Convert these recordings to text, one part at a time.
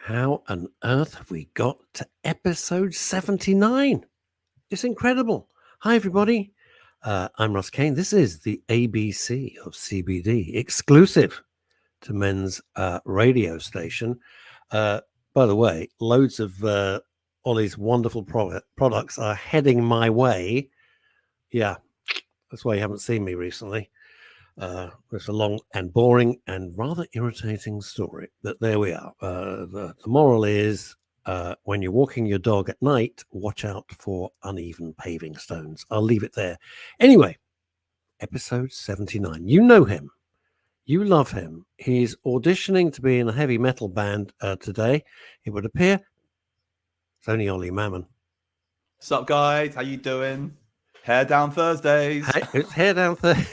How on earth have we got to episode 79? It's incredible. Hi, everybody. I'm Ross Kane. This is the ABC of CBD, exclusive to men's radio station. By the way, loads of Ollie's wonderful products are heading my way. Yeah, that's why you haven't seen me recently. It's a long and boring and rather irritating story, but there we are. The moral is when you're walking your dog at night, watch out for uneven paving stones. I'll leave it there. Anyway, episode 79. You know him. You love him. He's auditioning to be in a heavy metal band today. It would appear it's only Ollie Mammon. What's up, guys? How you doing? Hair down Thursdays. It's hair down Thursday.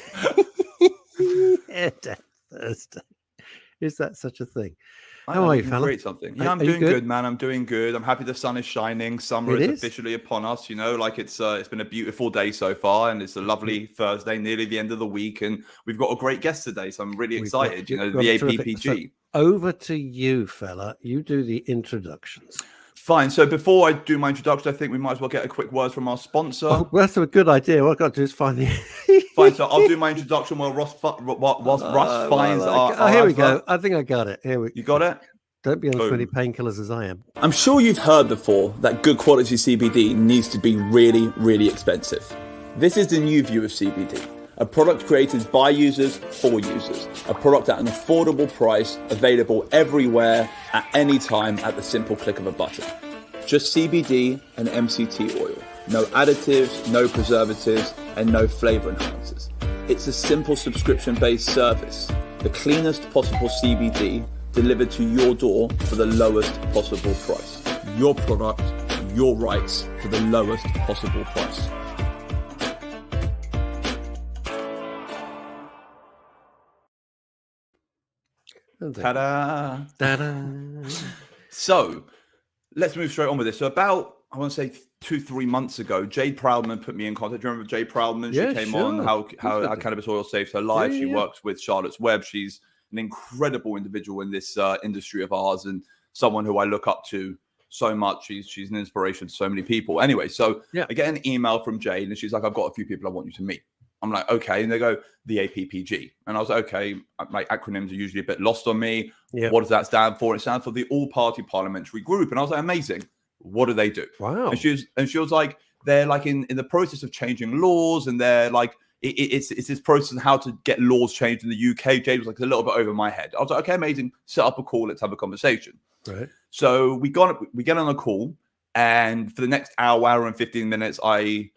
Hair down Thursday. Is that such a thing? How are you, fella? Create something. Yeah, I'm doing good, man. I'm doing good. I'm happy the sun is shining. Summer is officially upon us. You know, like it's been a beautiful day so far, and it's a lovely Thursday, nearly the end of the week, and we've got a great guest today. So I'm really excited. The APPG. So over to you, fella. You do the introductions. Fine. So before I do my introduction, I think we might as well get a quick word from our sponsor. Oh, that's a good idea. What I've got to do is find the... Fine. So I'll do my introduction while Ross finds our... Oh, here we go. I think I got it. You got it? Don't be on as many painkillers as I am. I'm sure you've heard before that good quality CBD needs to be really, really expensive. This is the new view of CBD. A product created by users for users. A product at an affordable price, available everywhere, at any time, at the simple click of a button. Just CBD and MCT oil. No additives, no preservatives, and no flavor enhancers. It's a simple subscription-based service. The cleanest possible CBD delivered to your door for the lowest possible price. Your product, your rights for the lowest possible price. Ta-da! Ta-da! So let's move straight on with this. So about, I want to say 2-3 months ago, Jade Proudman put me in contact. Do you remember Jade Proudman? She came on how cannabis oil saves her life. She works with Charlotte's Web. She's an incredible individual in this industry of ours, and someone who I look up to so much. She's an inspiration to so many people. Anyway, so I get an email from Jade, and she's like, I've got a few people I want you to meet. I'm like, okay. And they go, the APPG. And I was like, okay, my acronyms are usually a bit lost on me. What does that stand for? It stands for the All-Party Parliamentary Group. And I was like, amazing. What do they do? Wow. And she was like, they're like in the process of changing laws, and they're like, it's this process of how to get laws changed in the UK. Jade was like a little bit over my head. I was like, okay, amazing. Set up a call. Let's have a conversation. Right. So we get on a call, and for the next hour and 15 minutes, I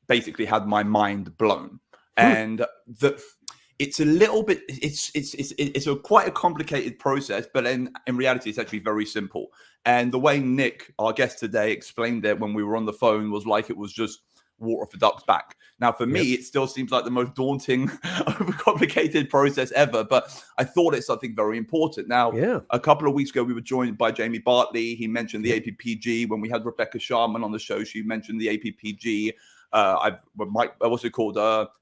basically had my mind blown. And it's a little bit, it's quite a complicated process, but in reality, it's actually very simple. And the way Nick, our guest today, explained it when we were on the phone was like it was just water off a duck's back. Now, for me, it still seems like the most daunting, overcomplicated process ever, but I thought it's something very important. Now, a couple of weeks ago, we were joined by Jamie Bartley. He mentioned the APPG. When we had Rebecca Sharman on the show, she mentioned the APPG.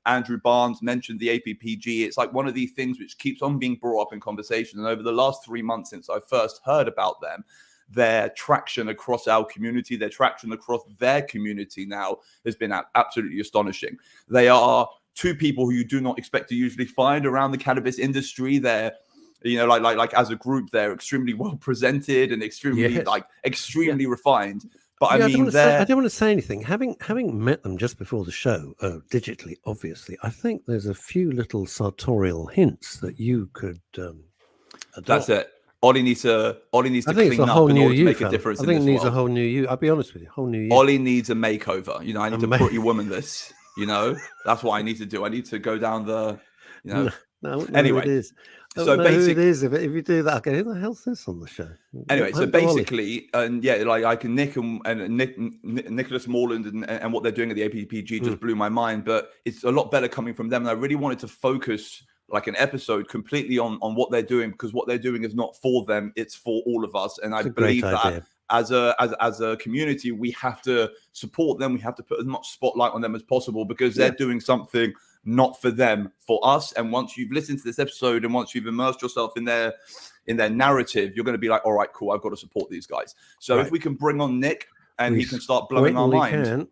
Andrew Barnes mentioned the APPG. It's like one of these things which keeps on being brought up in conversation. And over the last 3 months since I first heard about them, their traction across our community, their traction across their community now has been absolutely astonishing. They are two people who you do not expect to usually find around the cannabis industry. They're, you know, like as a group, they're extremely well presented and extremely refined. But I mean, I don't want to say anything. Having met them just before the show, digitally, obviously, I think there's a few little sartorial hints that you could adopt. That's it. Ollie needs to clean up in order to make a difference. I think it needs a whole new you. I'll be honest with you, whole new you. Ollie needs a makeover. You know, I need to pretty woman this. You know, that's what I need to do. I need to go down the, you know. No, anyway, it is. So basically, if you do that, okay, who the hell's this on the show? Anyway, so basically, like Nick and Nicholas Morland and what they're doing at the APPG just blew my mind. But it's a lot better coming from them, and I really wanted to focus like an episode completely on what they're doing, because what they're doing is not for them; it's for all of us. And I believe that as a community, we have to support them. We have to put as much spotlight on them as possible, because they're doing something not for them, for us. And once you've listened to this episode and once you've immersed yourself in their in their narrative, you're going to be like, all right, cool, I've got to support these guys. So if we can bring on Nick and he can start blowing our mind.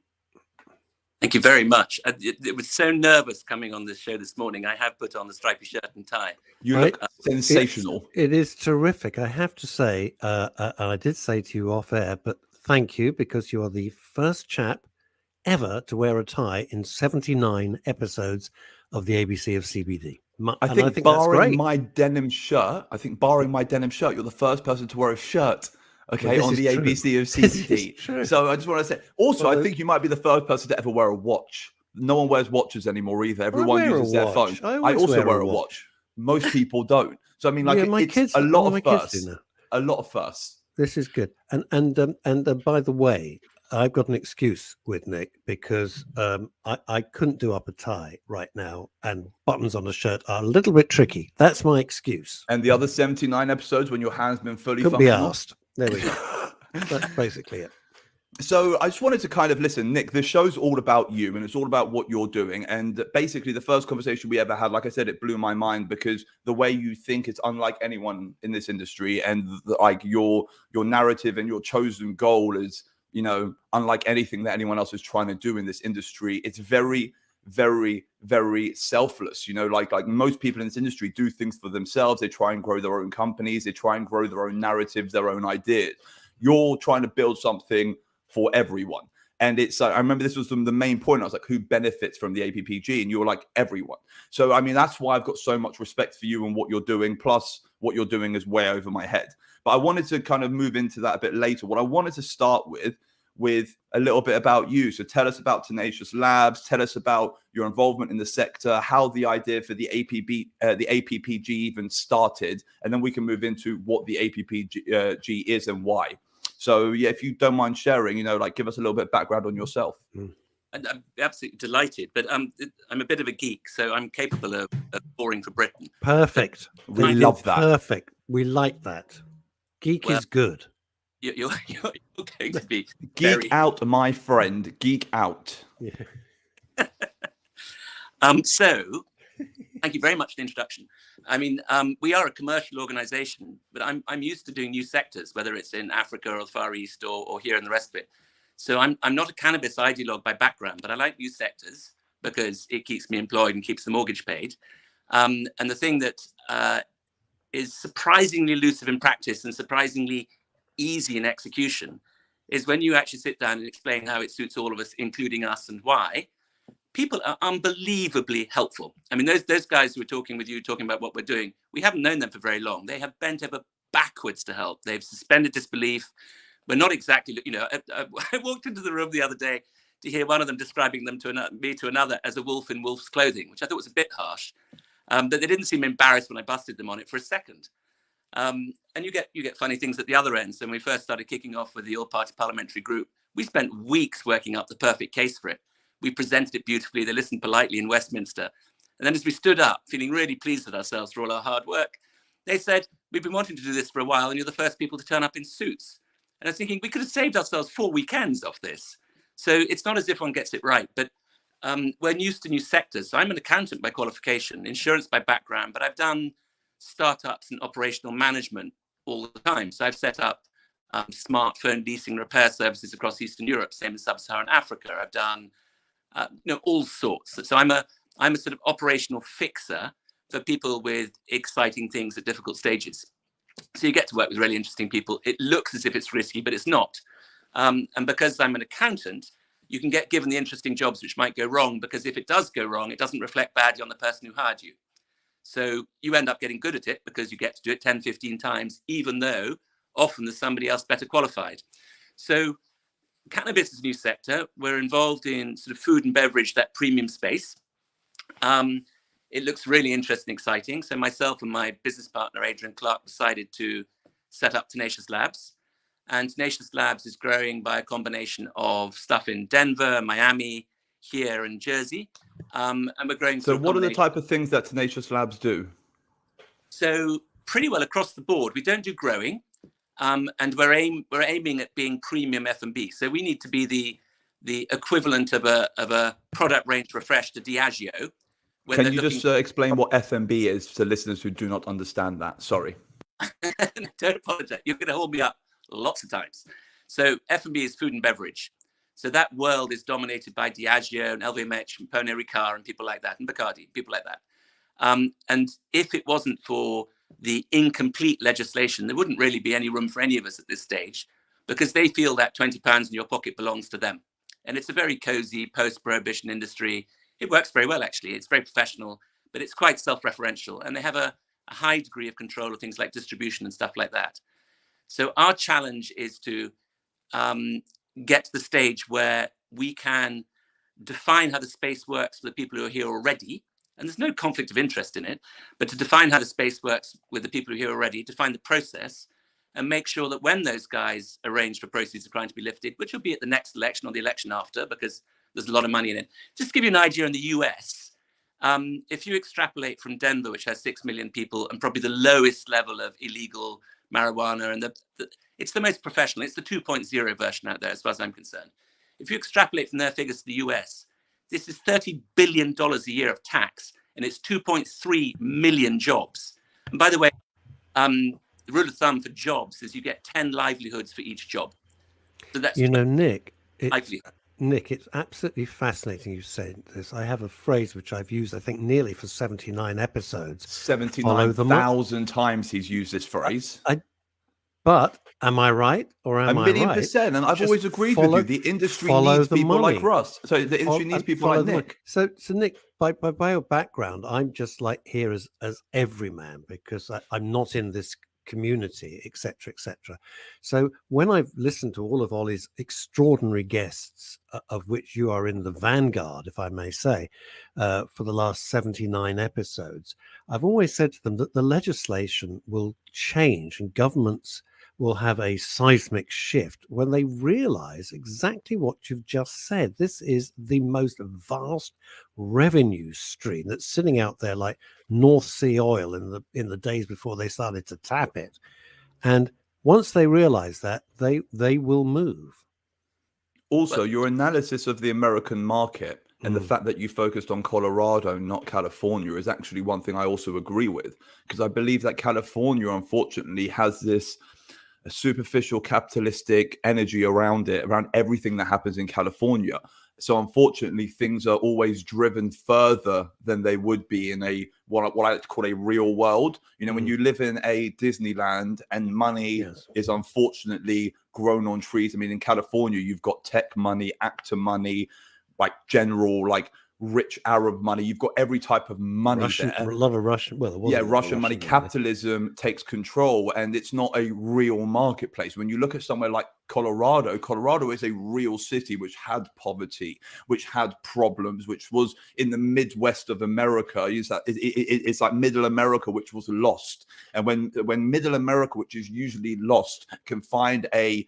Thank you very much. It was so nervous coming on this show this morning. I have put on the stripy shirt and tie. You look sensational. It is terrific. I have to say, and I did say to you off air, but thank you, because you are the first chap ever to wear a tie in 79 episodes of the ABC of CBD. I think barring my denim shirt, you're the first person to wear a shirt. Okay, on the ABC of CBD. So I just want to say, also, I think you might be the first person to ever wear a watch. No one wears watches anymore either. Everyone uses their phone. I also wear a watch. Most people don't. So I mean, like, it's a lot of firsts. A lot of firsts. This is good. And by the way, I've got an excuse with Nick, because I couldn't do up a tie right now, and buttons on a shirt are a little bit tricky. That's my excuse. And the other 79 episodes when your hand's been fully Couldn't be asked. There we go. That's basically it. So I just wanted to kind of listen, Nick, the show's all about you, and it's all about what you're doing. And basically the first conversation we ever had, like I said, it blew my mind, because the way you think is unlike anyone in this industry, and like your narrative and your chosen goal is, you know, unlike anything that anyone else is trying to do in this industry. It's very, very, very selfless. You know, like most people in this industry do things for themselves. They try and grow their own companies. They try and grow their own narratives, their own ideas. You're trying to build something for everyone. And it's, I remember this was the main point. I was like, who benefits from the APPG? And you were like, everyone. So, I mean, that's why I've got so much respect for you and what you're doing. Plus what you're doing is way over my head. But I wanted to kind of move into that a bit later. What I wanted to start with a little bit about you. So tell us about Tenacious Labs. Tell us about your involvement in the sector, how the idea for the APPG even started, and then we can move into what the APPG is and why. So yeah, if you don't mind sharing, you know, like, give us a little bit of background on yourself. And I'm absolutely delighted, but I'm a bit of a geek, so I'm capable of boring for Britain. Perfect. We love that. Perfect. We like that. Geek is good. You're going to be geek out, my friend. Geek out. Yeah. So, thank you very much for the introduction. I mean, we are a commercial organization, but I'm used to doing new sectors, whether it's in Africa or the Far East or here and the rest of it. So I'm not a cannabis ideologue by background, but I like new sectors because it keeps me employed and keeps the mortgage paid. And the thing that is surprisingly elusive in practice and surprisingly easy in execution is when you actually sit down and explain how it suits all of us, including us, and why. People are unbelievably helpful. I mean, those guys who are talking with you, talking about what we're doing, we haven't known them for very long. They have bent over backwards to help. They've suspended disbelief. We're not exactly, you know, I walked into the room the other day to hear one of them describing them to another as a wolf in wolf's clothing, which I thought was a bit harsh. But they didn't seem embarrassed when I busted them on it for a second. And you get funny things at the other end. So when we first started kicking off with the all-party parliamentary group, we spent weeks working up the perfect case for it. We presented it beautifully. They listened politely in Westminster. And then as we stood up, feeling really pleased with ourselves for all our hard work, they said, we've been wanting to do this for a while, and you're the first people to turn up in suits. And I was thinking, we could have saved ourselves 4 weekends off this. So it's not as if one gets it right, but we're used to new sectors. So I'm an accountant by qualification, insurance by background, but I've done startups and operational management all the time. So I've set up smartphone leasing repair services across Eastern Europe, same as Sub-Saharan Africa. I've done all sorts. So I'm a sort of operational fixer for people with exciting things at difficult stages. So you get to work with really interesting people. It looks as if it's risky, but it's not. And because I'm an accountant, you can get given the interesting jobs which might go wrong, because if it does go wrong, it doesn't reflect badly on the person who hired you. So you end up getting good at it because you get to do it 10, 15 times, even though often there's somebody else better qualified. So cannabis is a new sector. We're involved in sort of food and beverage, that premium space. It looks really interesting, exciting. So myself and my business partner, Adrian Clarke, decided to set up Tenacious Labs. And Tenacious Labs is growing by a combination of stuff in Denver, Miami, here in Jersey. And we're growing. So what are the type of things that Tenacious Labs do? So pretty well across the board. We don't do growing. And we're aiming at being premium F&B. So we need to be the equivalent of a product range refresh to Diageo. Can you just explain what F&B is to listeners who do not understand that? Sorry. Don't apologize. You're going to hold me up lots of times. So F&B is food and beverage. So that world is dominated by Diageo and LVMH and Pernod Ricard and people like that, and Bacardi, people like that. And if it wasn't for the incomplete legislation, there wouldn't really be any room for any of us at this stage, because they feel that £20 in your pocket belongs to them. And it's a very cozy post-prohibition industry. It works very well, actually. It's very professional, but it's quite self-referential. And they have a high degree of control of things like distribution and stuff like that. So our challenge is to get to the stage where we can define how the space works for the people who are here already. And there's no conflict of interest in it, but to define how the space works with the people who are here already, define the process, and make sure that when those guys arrange for proceeds of crime to be lifted, which will be at the next election or the election after, because there's a lot of money in it. Just to give you an idea, in the US, if you extrapolate from Denver, which has 6 million people and probably the lowest level of illegal marijuana, and it's the most professional, it's the 2.0 version out there as far as I'm concerned. If you extrapolate from their figures to the US, this is $30 billion a year of tax, and it's 2.3 million jobs. And by the way, the rule of thumb for jobs is you get 10 livelihoods for each job. So that's Nick, it's absolutely fascinating you said this. I have a phrase which I've used, I think, nearly for 79 episodes. 79,000 times he's used this phrase. But am I right, or am I right? 1,000,000%, and I've always agreed with you. The industry needs people like Russ. So the industry needs people like Nick. So Nick, by your background, I'm just like here as everyman, because I'm not in this community, etc., etc. So when I've listened to all of Ollie's extraordinary guests, of which you are in the vanguard, if I may say, for the last 79 episodes, I've always said to them that the legislation will change and governments will have a seismic shift when they realize exactly what you've just said. This is the most vast revenue stream that's sitting out there like North Sea oil in the days before they started to tap it. And once they realize that, they will move. Also, your analysis of the American market and the fact that you focused on Colorado, not California, is actually one thing I also agree with, because I believe that California, unfortunately, has this a superficial capitalistic energy around it, around everything that happens in California. So unfortunately, things are always driven further than they would be in a what I like to call a real world. You know, when you live in a Disneyland and money is unfortunately grown on trees. I mean, in California, you've got tech money, actor money, like general, like rich Arab money. You've got every type of money there. A lot of Russian. Well, Russian money. Capitalism takes control, and it's not a real marketplace. When you look at somewhere like Colorado is a real city which had poverty, which had problems, which was in the Midwest of America. It's like Middle America, which was lost. And when Middle America, which is usually lost, can find a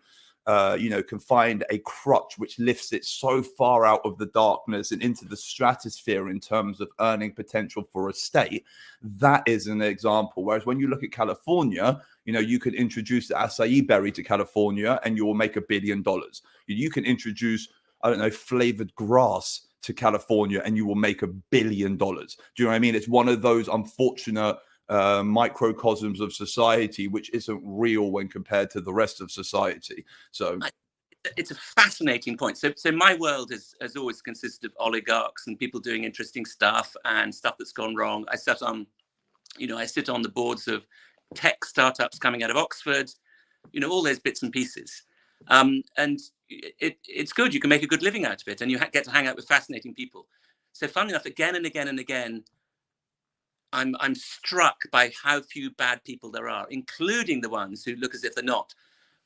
crutch which lifts it so far out of the darkness and into the stratosphere in terms of earning potential for a state, that is an example. Whereas when you look at California, you could introduce the acai berry to California and you will make $1 billion. You can introduce, flavored grass to California and you will make $1 billion. Do you know what I mean? It's one of those unfortunate microcosms of society which isn't real when compared to the rest of society. So it's a fascinating point. So my world has always consisted of oligarchs and people doing interesting stuff and stuff that's gone wrong. I sit on the boards of tech startups coming out of Oxford, all those bits and pieces, and it's good. You can make a good living out of it, and you get to hang out with fascinating people. So funnily enough, again and again and again, I'm struck by how few bad people there are, including the ones who look as if they're not.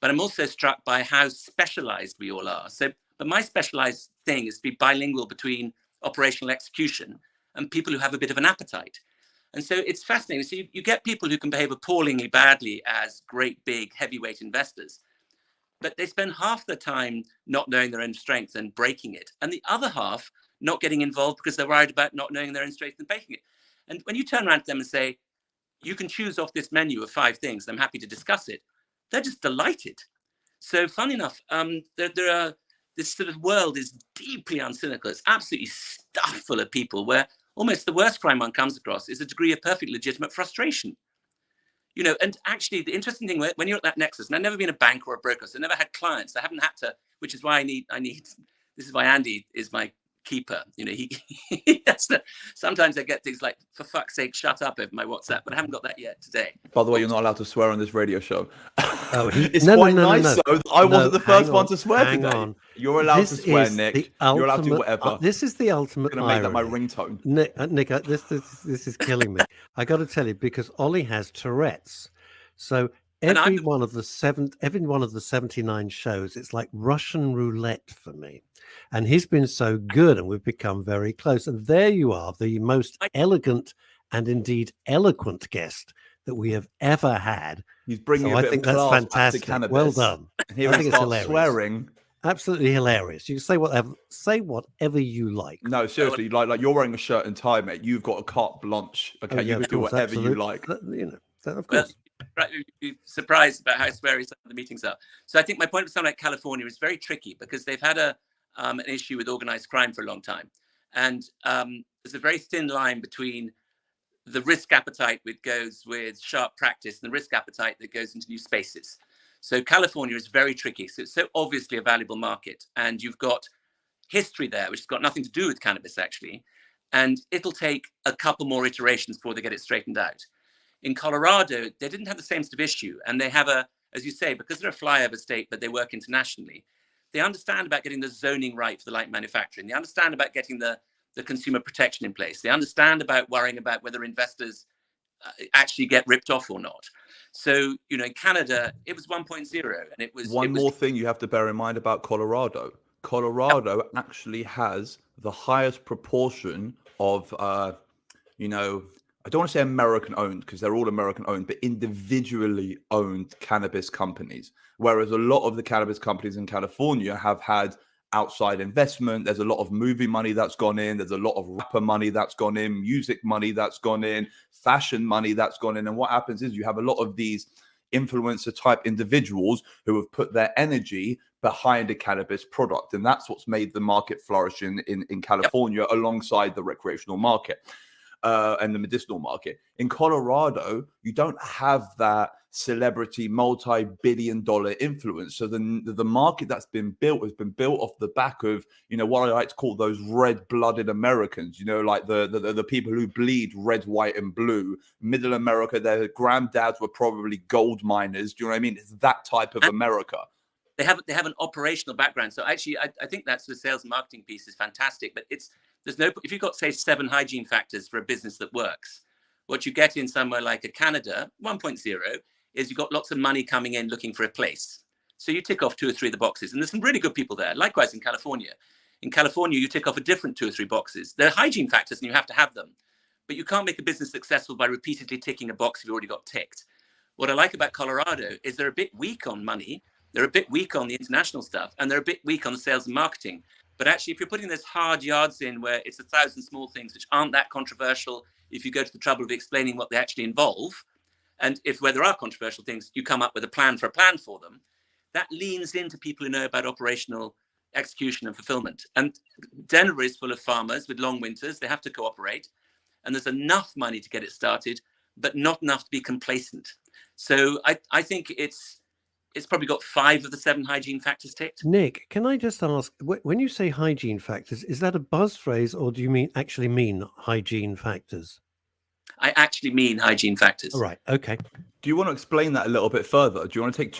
But I'm also struck by how specialized we all are. But my specialized thing is to be bilingual between operational execution and people who have a bit of an appetite. And so it's fascinating. So you get people who can behave appallingly badly as great, big, heavyweight investors, but they spend half the time not knowing their own strength and breaking it, and the other half not getting involved because they're worried about not knowing their own strength and breaking it. And when you turn around to them and say, you can choose off this menu of 5 things, I'm happy to discuss it, they're just delighted. So funny enough, this sort of world is deeply uncynical. It's absolutely stuffed full of people where almost the worst crime one comes across is a degree of perfectly legitimate frustration. you know, and actually the interesting thing when you're at that nexus, and I've never been a bank or a broker, so I never had clients. I haven't had to, which is why I need, this is why Andy is my keeper. You know, he has to, sometimes I get things like, for fuck's sake, shut up over my WhatsApp, but I haven't got that yet today. By the way, you're not allowed to swear on this radio show. Oh, it's quite nice though that I wasn't the first one to swear today. On. You're allowed this to swear, Nick. You're allowed to do whatever. This is the ultimate I'm gonna make irony. that my ringtone. Nick, this is killing me. I got to tell you, because Ollie has Tourette's, so every one of the 79 shows, it's like Russian roulette for me. And he's been so good, and we've become very close. And there you are, the most elegant and indeed eloquent guest that we have ever had. He's bringing I think that's fantastic. Well done. Here I think it's hilarious. Swearing. Absolutely hilarious. You can say whatever you like. No, seriously, like you're wearing a shirt and tie, mate. You've got a carte blanche. Okay, you can do whatever you like. You know, of course. Right, you'd be surprised about how sweary some of the meetings are. So I think my point with something like California is very tricky because they've had an issue with organized crime for a long time, and there's a very thin line between the risk appetite which goes with sharp practice and the risk appetite that goes into new spaces. So California is very tricky. So it's so obviously a valuable market, and you've got history there, which has got nothing to do with cannabis actually, and it'll take a couple more iterations before they get it straightened out. In Colorado, they didn't have the same sort of issue, and they have as you say, because they're a flyover state, but they work internationally, they understand about getting the zoning right for the light manufacturing. They understand about getting the consumer protection in place. They understand about worrying about whether investors actually get ripped off or not. So, you know, in Canada, it was 1.0, and it was... One more thing you have to bear in mind about Colorado. Colorado actually has the highest proportion of, you know, I don't want to say American owned because they're all American owned, but individually owned cannabis companies. Whereas a lot of the cannabis companies in California have had outside investment. There's a lot of movie money that's gone in. There's a lot of rapper money that's gone in, music money that's gone in, fashion money that's gone in. And what happens is you have a lot of these influencer type individuals who have put their energy behind a cannabis product. And that's what's made the market flourish in California alongside the recreational market. And the medicinal market. In Colorado, you don't have that celebrity multi-billion-dollar influence. So the market that's been built has been built off the back of, you know, what I like to call those red-blooded Americans, you know, like the people who bleed red, white, and blue. Middle America, their granddads were probably gold miners. Do you know what I mean? It's that type of America. They have an operational background. So actually, I think that's the sales and marketing piece is fantastic, but if you've got, say, 7 hygiene factors for a business that works, what you get in somewhere like a Canada 1.0 is you've got lots of money coming in looking for a place. So you tick off 2 or 3 of the boxes, and there's some really good people there. Likewise in California. In California, you tick off a different 2 or 3 boxes. They're hygiene factors and you have to have them, but you can't make a business successful by repeatedly ticking a box you've already got ticked. What I like about Colorado is they're a bit weak on money. They're a bit weak on the international stuff, and they're a bit weak on the sales and marketing. But actually, if you're putting those hard yards in where it's 1,000 small things which aren't that controversial, if you go to the trouble of explaining what they actually involve, and where there are controversial things, you come up with a plan for them, that leans into people who know about operational execution and fulfillment. And Denver is full of farmers with long winters. They have to cooperate. And there's enough money to get it started, but not enough to be complacent. So I think it's probably got 5 of the 7 hygiene factors ticked. Nick, can I just ask, when you say hygiene factors, is that a buzz phrase, or do you actually mean hygiene factors? I actually mean hygiene factors. All right. Okay. Do you want to explain that a little bit further? Do you want to take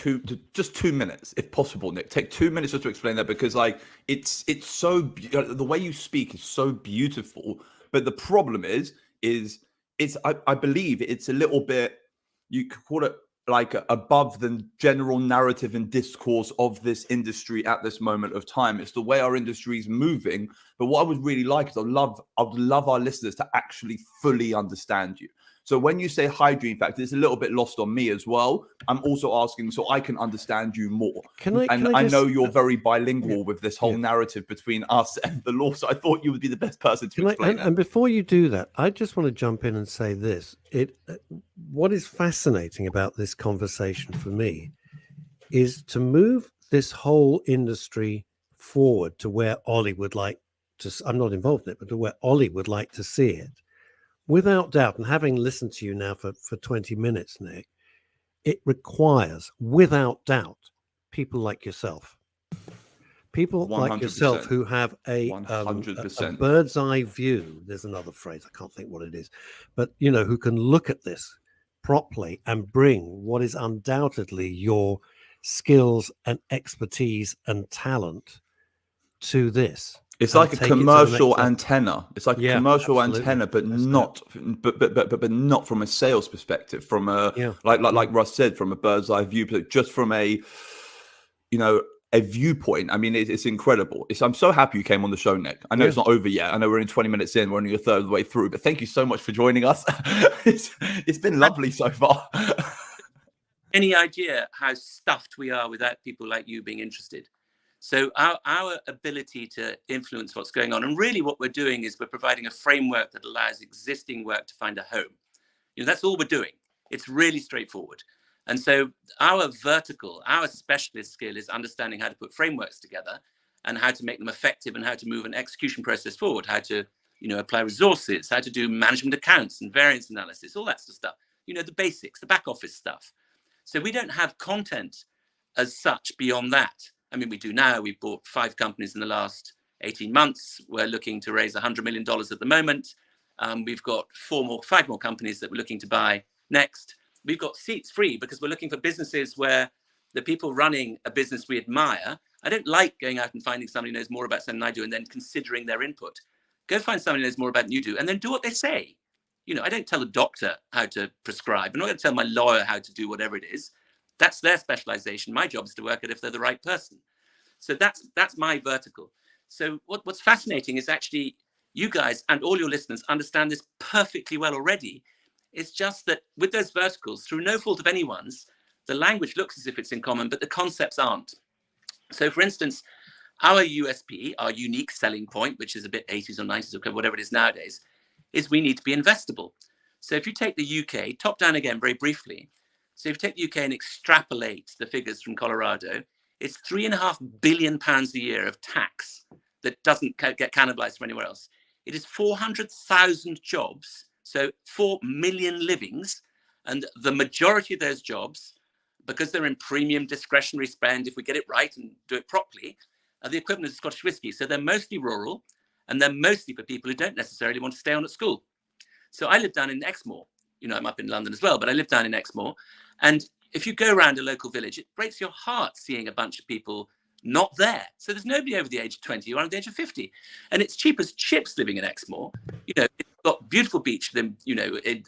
just 2 minutes, if possible, Nick? Take 2 minutes just to explain that, because like it's so the way you speak is so beautiful, but the problem is I believe it's a little bit, you could call it like above the general narrative and discourse of this industry at this moment of time. It's the way our industry is moving. But what I would really like is I'd love our listeners to actually fully understand you. So when you say hygiene factor, it's a little bit lost on me as well. I'm also asking so I can understand you more. I know you're very bilingual with this whole narrative between us and the law. So I thought you would be the best person to explain that. And before you do that, I just want to jump in and say this. What is fascinating about this conversation for me is to move this whole industry forward to where Ollie would like to, I'm not involved in it, but to where Ollie would like to see it. Without doubt, and having listened to you now for 20 minutes, Nick, it requires, without doubt, people like yourself. People like yourself 100%. who have a 100%. bird's eye view. There's another phrase, I can't think what it is, but who can look at this properly and bring what is undoubtedly your skills and expertise and talent to this. It's and like a take it to the commercial next level. antenna. It's like Yeah, a commercial absolutely. antenna, but That's not, but not from a sales perspective. From a Yeah. like Russ said, from a bird's eye view, but just from a a viewpoint. I mean, it's incredible. I'm so happy you came on the show, Nick. I know it's not over yet. I know we're in 20 minutes in. We're only a third of the way through, but thank you so much for joining us. It's been lovely so far. Any idea how stuffed we are without people like you being interested? So our ability to influence what's going on, and really what we're doing is we're providing a framework that allows existing work to find a home. That's all we're doing. It's really straightforward. And so our specialist skill is understanding how to put frameworks together and how to make them effective and how to move an execution process forward, how to, apply resources, how to do management accounts and variance analysis, all that sort of stuff, the basics, the back office stuff. So we don't have content as such beyond that. I mean, we do now. We've bought 5 companies in the last 18 months. We're looking to raise $100 million at the moment. We've got 5 more companies that we're looking to buy next. We've got seats free because we're looking for businesses where the people running a business we admire. I don't like going out and finding somebody who knows more about something I do and then considering their input. Go find somebody who knows more about than you do and then do what they say. I don't tell a doctor how to prescribe. I'm not going to tell my lawyer how to do whatever it is. That's their specialization. My job is to work it if they're the right person. So that's my vertical. So what's fascinating is actually you guys and all your listeners understand this perfectly well already. It's just that with those verticals, through no fault of anyone's, the language looks as if it's in common, but the concepts aren't. So for instance, our USP, our unique selling point, which is a bit 80s or 90s or whatever it is nowadays, is we need to be investable. So if you take the UK, top down again very briefly, so if you take the UK and extrapolate the figures from Colorado, it's £3.5 billion a year of tax that doesn't get cannibalized from anywhere else. It is 400,000 jobs, so 4 million livings. And the majority of those jobs, because they're in premium discretionary spend, if we get it right and do it properly, are the equivalent of Scottish whiskey. So they're mostly rural and they're mostly for people who don't necessarily want to stay on at school. So I live down in Exmoor. I'm up in London as well, but I live down in Exmoor. And if you go around a local village, it breaks your heart seeing a bunch of people not there. So there's nobody over the age of 20 or under the age of 50. And it's cheap as chips living in Exmoor. It's got beautiful beach, in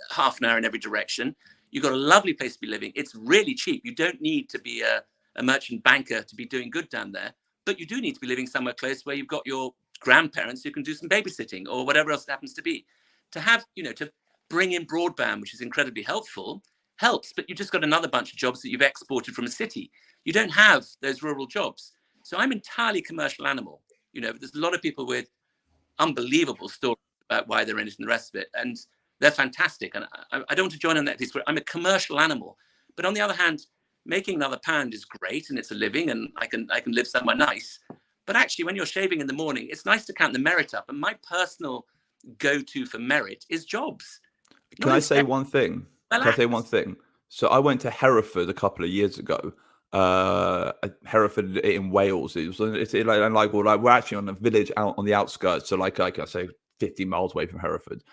half an hour in every direction. You've got a lovely place to be living. It's really cheap. You don't need to be a merchant banker to be doing good down there. But you do need to be living somewhere close where you've got your grandparents who can do some babysitting or whatever else it happens to be. To have, to bring in broadband, which is incredibly helpful, helps, but you just got another bunch of jobs that you've exported from a city. You don't have those rural jobs. So I'm entirely commercial animal. There's a lot of people with unbelievable stories about why they're in it and the rest of it. And they're fantastic. And I don't want to join on that piece, but I'm a commercial animal. But on the other hand, making another pound is great and it's a living and I can live somewhere nice. But actually, when you're shaving in the morning, it's nice to count the merit up. And my personal go-to for merit is jobs. Can I say one thing? Can I say one thing? So I went to Hereford a couple of years ago. Hereford in Wales. We're actually on a village out on the outskirts. So like I say 50 miles away from Hereford.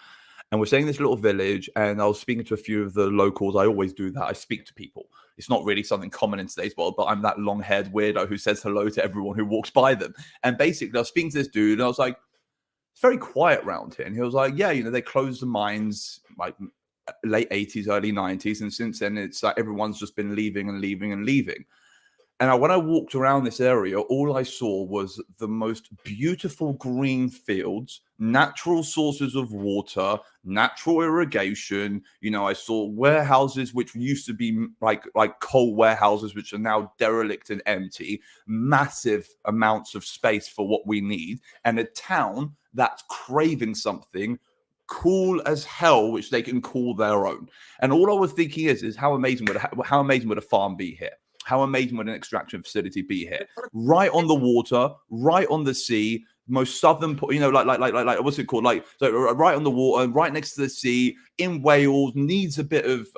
And we're staying in this little village, and I was speaking to a few of the locals. I always do that. I speak to people. It's not really something common in today's world, but I'm that long-haired weirdo who says hello to everyone who walks by them. And basically, I was speaking to this dude, and I was like, it's very quiet around here. And he was like, yeah, they closed the mines like late 80s, early 90s. And since then, it's like everyone's just been leaving and leaving and leaving. And when I walked around this area, all I saw was the most beautiful green fields, natural sources of water, natural irrigation. I saw warehouses which used to be like coal warehouses, which are now derelict and empty, massive amounts of space for what we need, and a town that's craving something cool as hell, which they can call their own. And all I was thinking is how amazing would a farm be here? How amazing would an extraction facility be here? Right on the water, right on the sea, most southern, like what's it called? So right on the water, right next to the sea, in Wales, needs a bit of,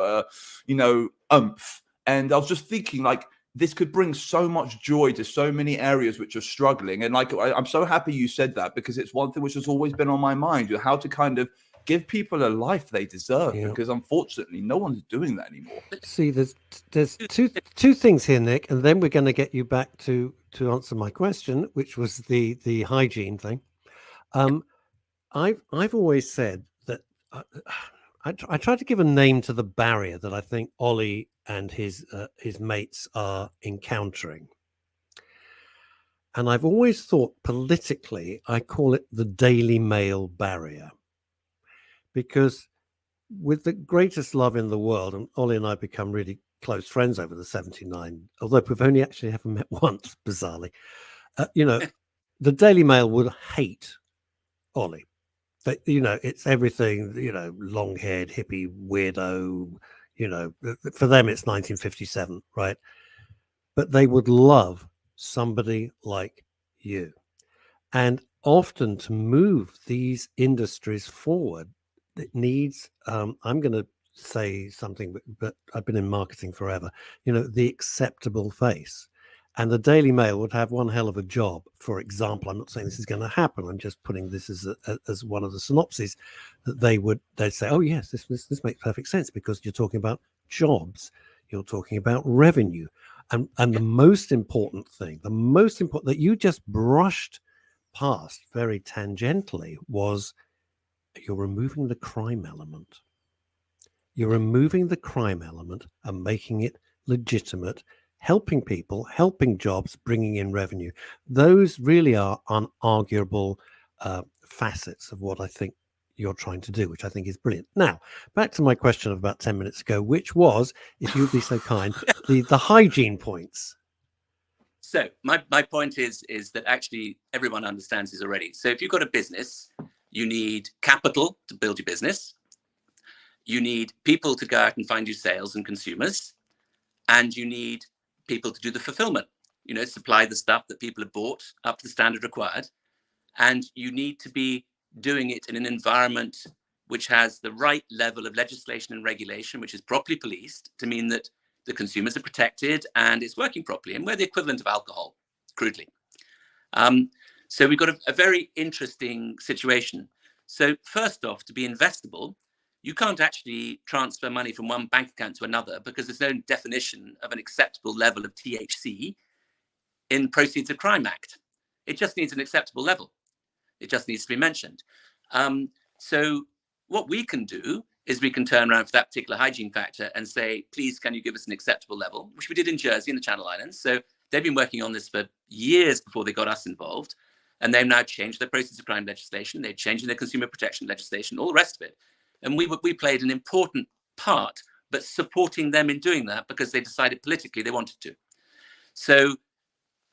oomph. And I was just thinking, like, this could bring so much joy to so many areas which are struggling. And like, I'm so happy you said that, because it's one thing which has always been on my mind, how to kind of give people a life they deserve, because unfortunately no one's doing that anymore. See, there's two things here, Nick, and then we're going to get you back to answer my question, which was the hygiene thing. I've always said that I try to give a name to the barrier that I think Ollie and his mates are encountering. And I've always thought politically, I call it the Daily Mail barrier. Because with the greatest love in the world, and Ollie and I become really close friends over the 79, although we've only actually ever met once, bizarrely. The Daily Mail would hate Ollie. But, it's everything, long-haired, hippie, weirdo, for them it's 1957, right? But they would love somebody like you. And often to move these industries forward, it needs, I'm going to say something, but I've been in marketing forever, the acceptable face. And the Daily Mail would have one hell of a job. For example, I'm not saying this is going to happen. I'm just putting this as one of the synopses that they'd say, oh yes, this makes perfect sense, because you're talking about jobs, you're talking about revenue, and the most important thing, that you just brushed past very tangentially, was you're removing the crime element. You're removing the crime element and making it legitimate, helping people, helping jobs, bringing in revenue. Those really are unarguable facets of what I think you're trying to do, which I think is brilliant. Now, back to my question of about 10 minutes ago, which was, if you'd be so kind, the hygiene points. So my point is that actually everyone understands this already. So if you've got a business, you need capital to build your business. You need people to go out and find you sales and consumers. And you need people to do the fulfillment, supply the stuff that people have bought up to the standard required. And you need to be doing it in an environment which has the right level of legislation and regulation, which is properly policed, to mean that the consumers are protected and it's working properly. And we're the equivalent of alcohol, crudely. So we've got a very interesting situation. So first off, to be investable, you can't actually transfer money from one bank account to another, because there's no definition of an acceptable level of THC in Proceeds of Crime Act. It just needs an acceptable level. It just needs to be mentioned. So what we can do is we can turn around for that particular hygiene factor and say, please, can you give us an acceptable level, which we did in Jersey and the Channel Islands. So they've been working on this for years before they got us involved. And they've now changed their Proceeds of Crime legislation. They've changed their consumer protection legislation, all the rest of it. And we played an important part, but supporting them in doing that because they decided politically they wanted to. So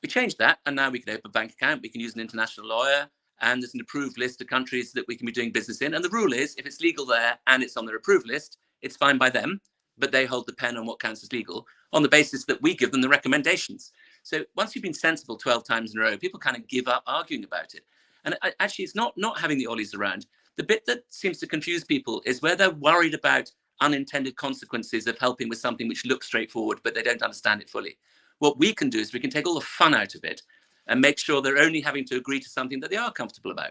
we changed that, and now we can open a bank account. We can use an international lawyer, and there's an approved list of countries that we can be doing business in. And the rule is, if it's legal there and it's on their approved list, it's fine by them, but they hold the pen on what counts as legal on the basis that we give them the recommendations. So once you've been sensible 12 times in a row, people kind of give up arguing about it. And actually, it's not having the Ollies around. The bit that seems to confuse people is where they're worried about unintended consequences of helping with something which looks straightforward, but they don't understand it fully. What we can do is we can take all the fun out of it and make sure they're only having to agree to something that they are comfortable about.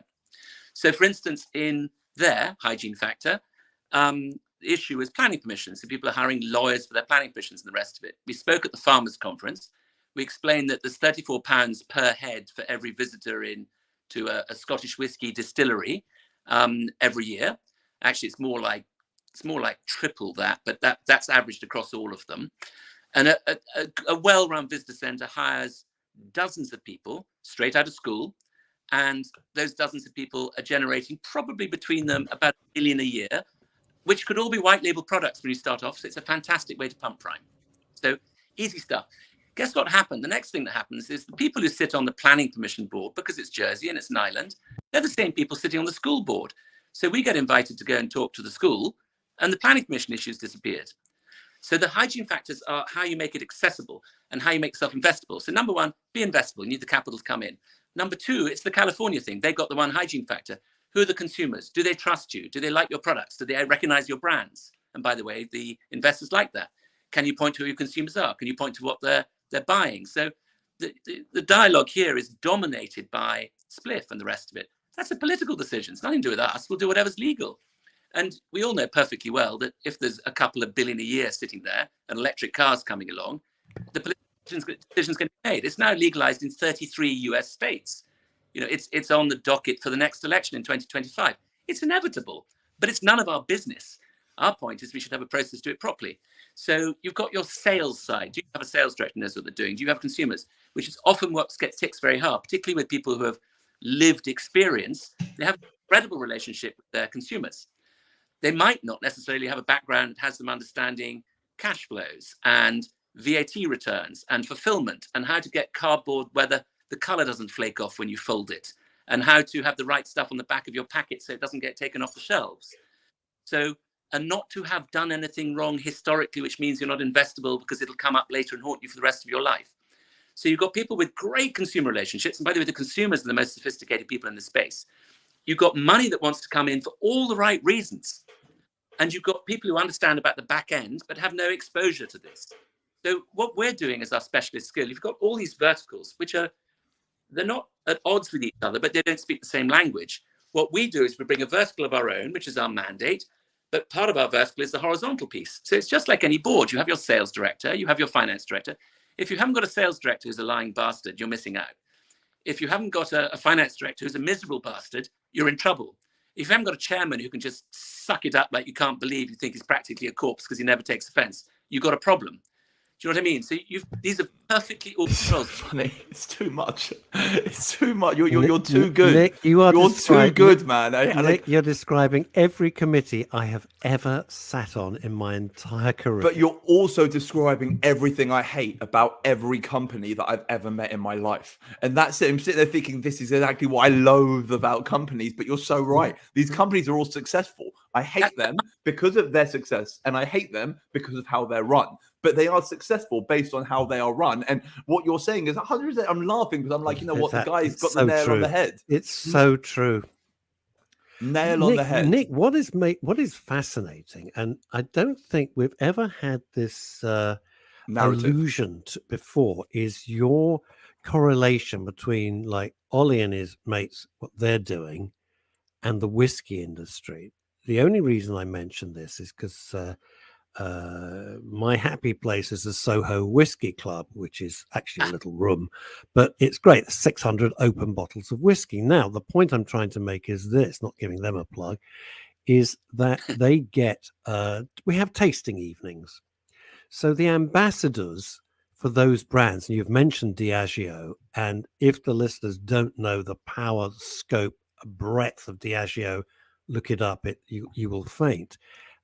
So for instance, in their hygiene factor, the issue is planning permissions. So people are hiring lawyers for their planning permissions and the rest of it. We spoke at the Farmers Conference. We explained that there's £34 per head for every visitor to a Scottish whiskey distillery every year. Actually, it's more like triple that, but that's averaged across all of them. And a well-run visitor centre hires dozens of people straight out of school, and those dozens of people are generating probably between them about $1 million a year, which could all be white label products when you start off. So it's a fantastic way to pump prime. So easy stuff. Guess what happened? The next thing that happens is the people who sit on the planning permission board, because it's Jersey and it's an island, they're the same people sitting on the school board. So we get invited to go and talk to the school, and the planning permission issues disappeared. So the hygiene factors are how you make it accessible and how you make yourself investable. So number one, be investable. You need the capital to come in. Number two, it's the California thing. They've got the one hygiene factor. Who are the consumers? Do they trust you? Do they like your products? Do they recognize your brands? And by the way, the investors like that. Can you point to who your consumers are? Can you point to what they're buying? So the dialogue here is dominated by Spliff and the rest of it. That's a political decision. It's nothing to do with us. We'll do whatever's legal. And we all know perfectly well that if there's a couple of billion a year sitting there and electric cars coming along, the political decisions can be made. It's now legalized in 33 US states. You know, it's on the docket for the next election in 2025. It's inevitable, but it's none of our business. Our point is we should have a process to do it properly. So you've got your sales side. Do you have a sales director who knows what they're doing? Do you have consumers? Which is often what gets ticks very hard, particularly with people who have lived experience. They have an incredible relationship with their consumers. They might not necessarily have a background that has them understanding cash flows and VAT returns and fulfillment and how to get cardboard where the color doesn't flake off when you fold it, and how to have the right stuff on the back of your packet so it doesn't get taken off the shelves. So, and not to have done anything wrong historically, which means you're not investable because it'll come up later and haunt you for the rest of your life. So you've got people with great consumer relationships. And by the way, the consumers are the most sophisticated people in the space. You've got money that wants to come in for all the right reasons. And you've got people who understand about the back end, but have no exposure to this. So what we're doing as our specialist skill, you've got all these verticals, which they're not at odds with each other, but they don't speak the same language. What we do is we bring a vertical of our own, which is our mandate, but part of our vertical is the horizontal piece. So it's just like any board. You have your sales director, you have your finance director. If you haven't got a sales director who's a lying bastard, you're missing out. If you haven't got a finance director who's a miserable bastard, you're in trouble. If you haven't got a chairman who can just suck it up like you can't believe you think he's practically a corpse because he never takes offense, you've got a problem. Do you know what I mean? So these are perfectly all controls. Funny. It's too much. It's too much. You're too good. Nick, you're too good, man. Nick, you're describing every committee I have ever sat on in my entire career. But you're also describing everything I hate about every company that I've ever met in my life. And that's it. I'm sitting there thinking this is exactly what I loathe about companies. But you're so right. These companies are all successful. I hate them because of their success, and I hate them because of how they're run. But they are successful based on how they are run. And what you're saying is 100%. I'm laughing because I'm like, you know what? The guy's got the nail on the head. It's so true. Nail on the head. Nick, what is fascinating, and I don't think we've ever had this allusion to before, is your correlation between like Ollie and his mates, what they're doing, and the whiskey industry. The only reason I mention this is because my happy place is the Soho Whiskey Club, which is actually a little room, but it's great. 600 open bottles of whiskey. Now, the point I'm trying to make is this, not giving them a plug, is that they get, we have tasting evenings. So the ambassadors for those brands, and you've mentioned Diageo, and if the listeners don't know the power, scope, breadth of Diageo, look it up, you will faint.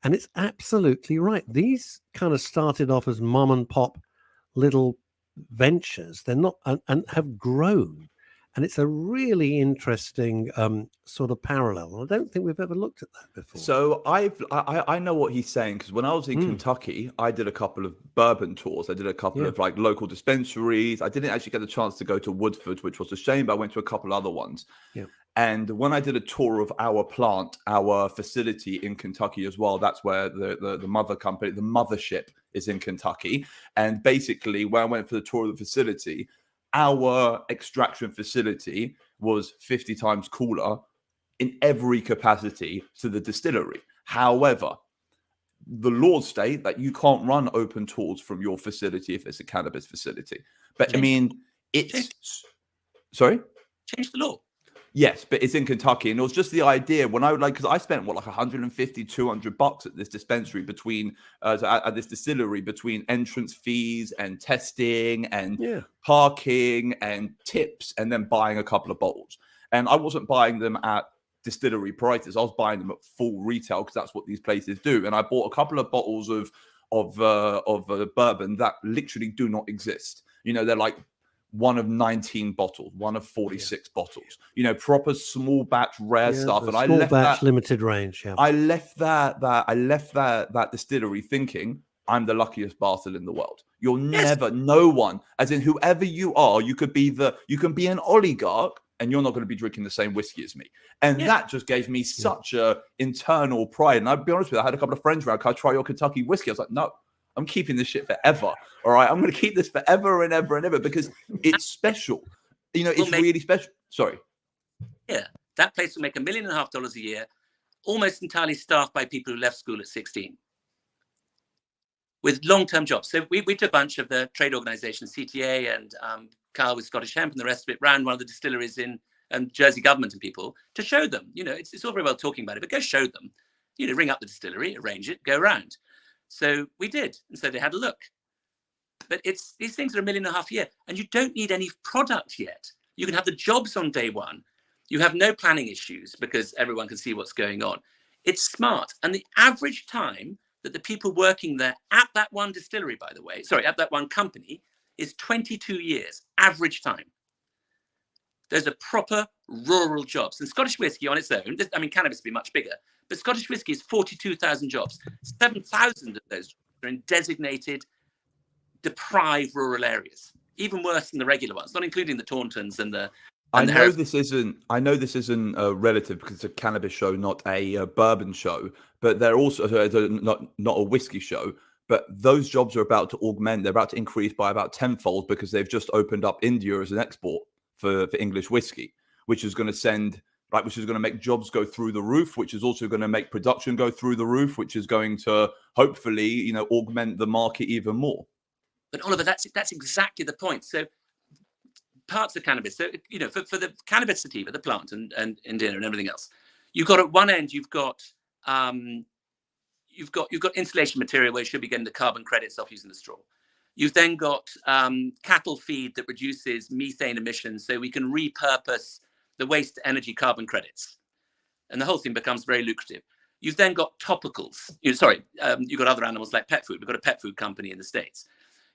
And it's absolutely right. These kind of started off as mom and pop little ventures. They're not, and have grown. And it's a really interesting sort of parallel. And I don't think we've ever looked at that before. So I know what he's saying, because when I was in Kentucky, I did a couple of bourbon tours. I did a couple of like local dispensaries. I didn't actually get the chance to go to Woodford, which was a shame, but I went to a couple other ones. Yeah. And when I did a tour of our plant, our facility in Kentucky as well, that's where the mother company, the mothership is in Kentucky. And basically, when I went for the tour of the facility, our extraction facility was 50 times cooler in every capacity to the distillery. However, the laws state that you can't run open tours from your facility if it's a cannabis facility. But I mean, sorry? Change the law. Yes, but it's in Kentucky. And it was just the idea when I would because I spent like $150, $200 at this dispensary between at this distillery, between entrance fees and testing and parking and tips, and then buying a couple of bottles. And I wasn't buying them at distillery prices. I was buying them at full retail because that's what these places do. And I bought a couple of bottles of bourbon that literally do not exist. You know, they're like one of 19 bottles, one of 46 bottles, you know, proper small batch, rare stuff. And I left that limited range. Yeah. I left that distillery thinking I'm the luckiest bastard in the world. You'll never, no one, as in whoever you are, you can be an oligarch and you're not going to be drinking the same whiskey as me. And that just gave me such a internal pride. And I'll be honest with you, I had a couple of friends around, can I try your Kentucky whiskey? I was like, no, I'm keeping this shit forever. All right, I'm going to keep this forever and ever and ever because it's special. You know, it's really special. Sorry. Yeah, that place will make $1.5 million a year, almost entirely staffed by people who left school at 16, with long-term jobs. So we took a bunch of the trade organizations, CTA and Carl with Scottish Hemp and the rest of it, ran one of the distilleries in Jersey government and people to show them. You know, it's all very well talking about it, but go show them. You know, ring up the distillery, arrange it, go around. So we did, and so they had a look. But these things are $1.5 million a year, and you don't need any product yet. You can have the jobs on day one. You have no planning issues because everyone can see what's going on. It's smart, and the average time that the people working there at that one distillery, by the way, sorry, at that one company, is 22 years, average time. Those are proper rural jobs. And Scottish whiskey on its own, I mean, cannabis would be much bigger, but Scottish whiskey is 42,000 jobs. 7,000 of those are in designated, deprived rural areas, even worse than the regular ones, not including the Tauntons and the... I know this isn't relative because it's a cannabis show, not a bourbon show, but they're also not a whiskey show. But those jobs are about to augment. They're about to increase by about tenfold because they've just opened up India as an export for English whiskey, which is going to make jobs go through the roof, which is also going to make production go through the roof, which is going to hopefully, you know, augment the market even more. But Oliver, that's exactly the point. So parts of cannabis, so you know, for the cannabis sativa, the plant and India and everything else, you've got at one end you've got insulation material where you should be getting the carbon credits off using the straw. You've then got cattle feed that reduces methane emissions, so we can repurpose the waste energy carbon credits, and the whole thing becomes very lucrative. You've then got topicals. You've got other animals like pet food. We've got a pet food company in the States.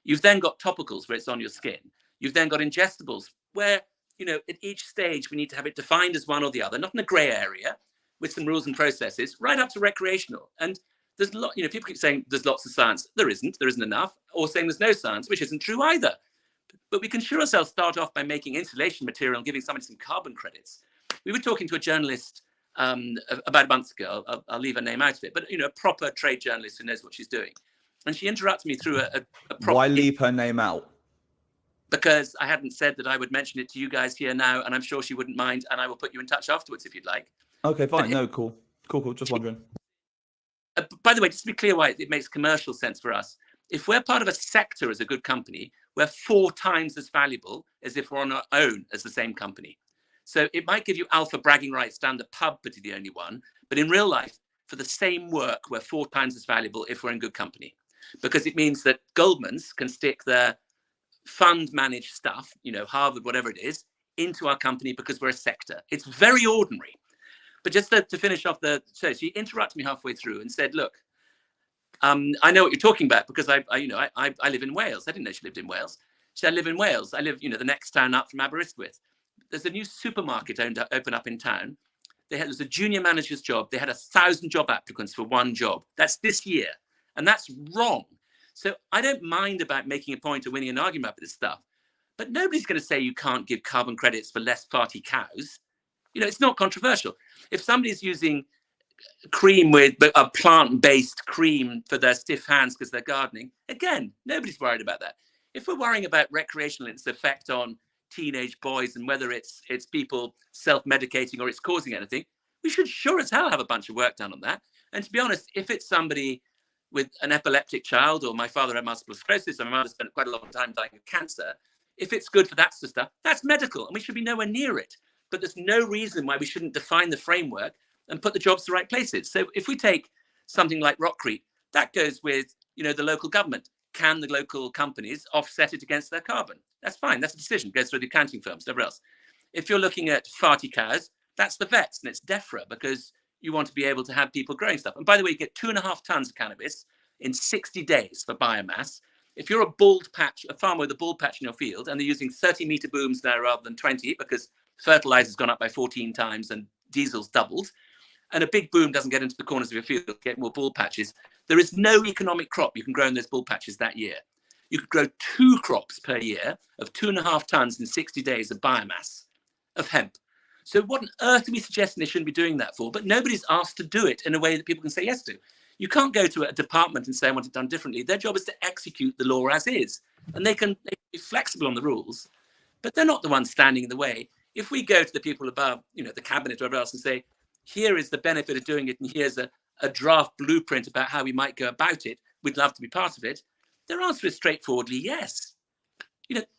You've then got topicals where it's on your skin. You've then got ingestibles where, you know, at each stage we need to have it defined as one or the other, not in a grey area with some rules and processes, right up to recreational. And there's a lot, you know, people keep saying there's lots of science. There isn't enough, or saying there's no science, which isn't true either. But we can sure ourselves start off by making insulation material and giving somebody some carbon credits. We were talking to a journalist about a month ago. I'll leave her name out of it, but, you know, a proper trade journalist who knows what she's doing. And she interrupted me through a proper... Why leave her name out? Because I hadn't said that I would mention it to you guys here now, and I'm sure she wouldn't mind, and I will put you in touch afterwards if you'd like. Okay, fine. No, cool. Just wondering. By the way, just to be clear why it makes commercial sense for us, if we're part of a sector as a good company, we're 4 times as valuable as if we're on our own as the same company. So it might give you alpha bragging rights down the pub, but you're the only one. But in real life, for the same work, we're 4 times as valuable if we're in good company. Because it means that Goldman's can stick their fund managed stuff, you know, Harvard, whatever it is, into our company because we're a sector. It's very ordinary. But just to finish off so she interrupted me halfway through and said, look, I know what you're talking about because I live in Wales. I didn't know she lived in Wales. She said, I live in Wales. I live, you know, the next town up from Aberystwyth. There's a new supermarket open up in town. There's a junior manager's job. They had 1,000 job applicants for one job. That's this year. And that's wrong. So I don't mind about making a point or winning an argument about this stuff. But nobody's going to say you can't give carbon credits for less farty cows. You know, it's not controversial. If somebody's using cream with a plant-based cream for their stiff hands because they're gardening, again, nobody's worried about that. If we're worrying about recreational, its effect on teenage boys and whether it's people self-medicating or it's causing anything, we should sure as hell have a bunch of work done on that. And to be honest, if it's somebody with an epileptic child, or my father had multiple sclerosis, and my mother spent quite a long time dying of cancer, if it's good for that sort of stuff, that's medical, and we should be nowhere near it. But there's no reason why we shouldn't define the framework and put the jobs to the right places. So if we take something like Rockcrete, that goes with, you know, the local government. Can the local companies offset it against their carbon? That's fine. That's a decision. It goes through the accounting firms, whatever else. If you're looking at farty cows, that's the vets, and it's DEFRA because you want to be able to have people growing stuff. And by the way, you get 2.5 tons of cannabis in 60 days for biomass. If you're a farmer with a bald patch in your field, and they're using 30-meter booms now rather than 20 because fertilizer's gone up by 14 times and diesel's doubled, and a big boom doesn't get into the corners of your field, get more bald patches, there is no economic crop you can grow in those bald patches that year. You could grow 2 crops per year of 2.5 tons in 60 days of biomass of hemp. So what on earth are we suggesting they shouldn't be doing that for? But nobody's asked to do it in a way that people can say yes to. You can't go to a department and say, I want it done differently. Their job is to execute the law as is. And they can be flexible on the rules, but they're not the ones standing in the way. If we go to the people above, the cabinet or whatever else, and say, here is the benefit of doing it, and here's a draft blueprint about how we might go about it, we'd love to be part of it, their answer is straightforwardly yes.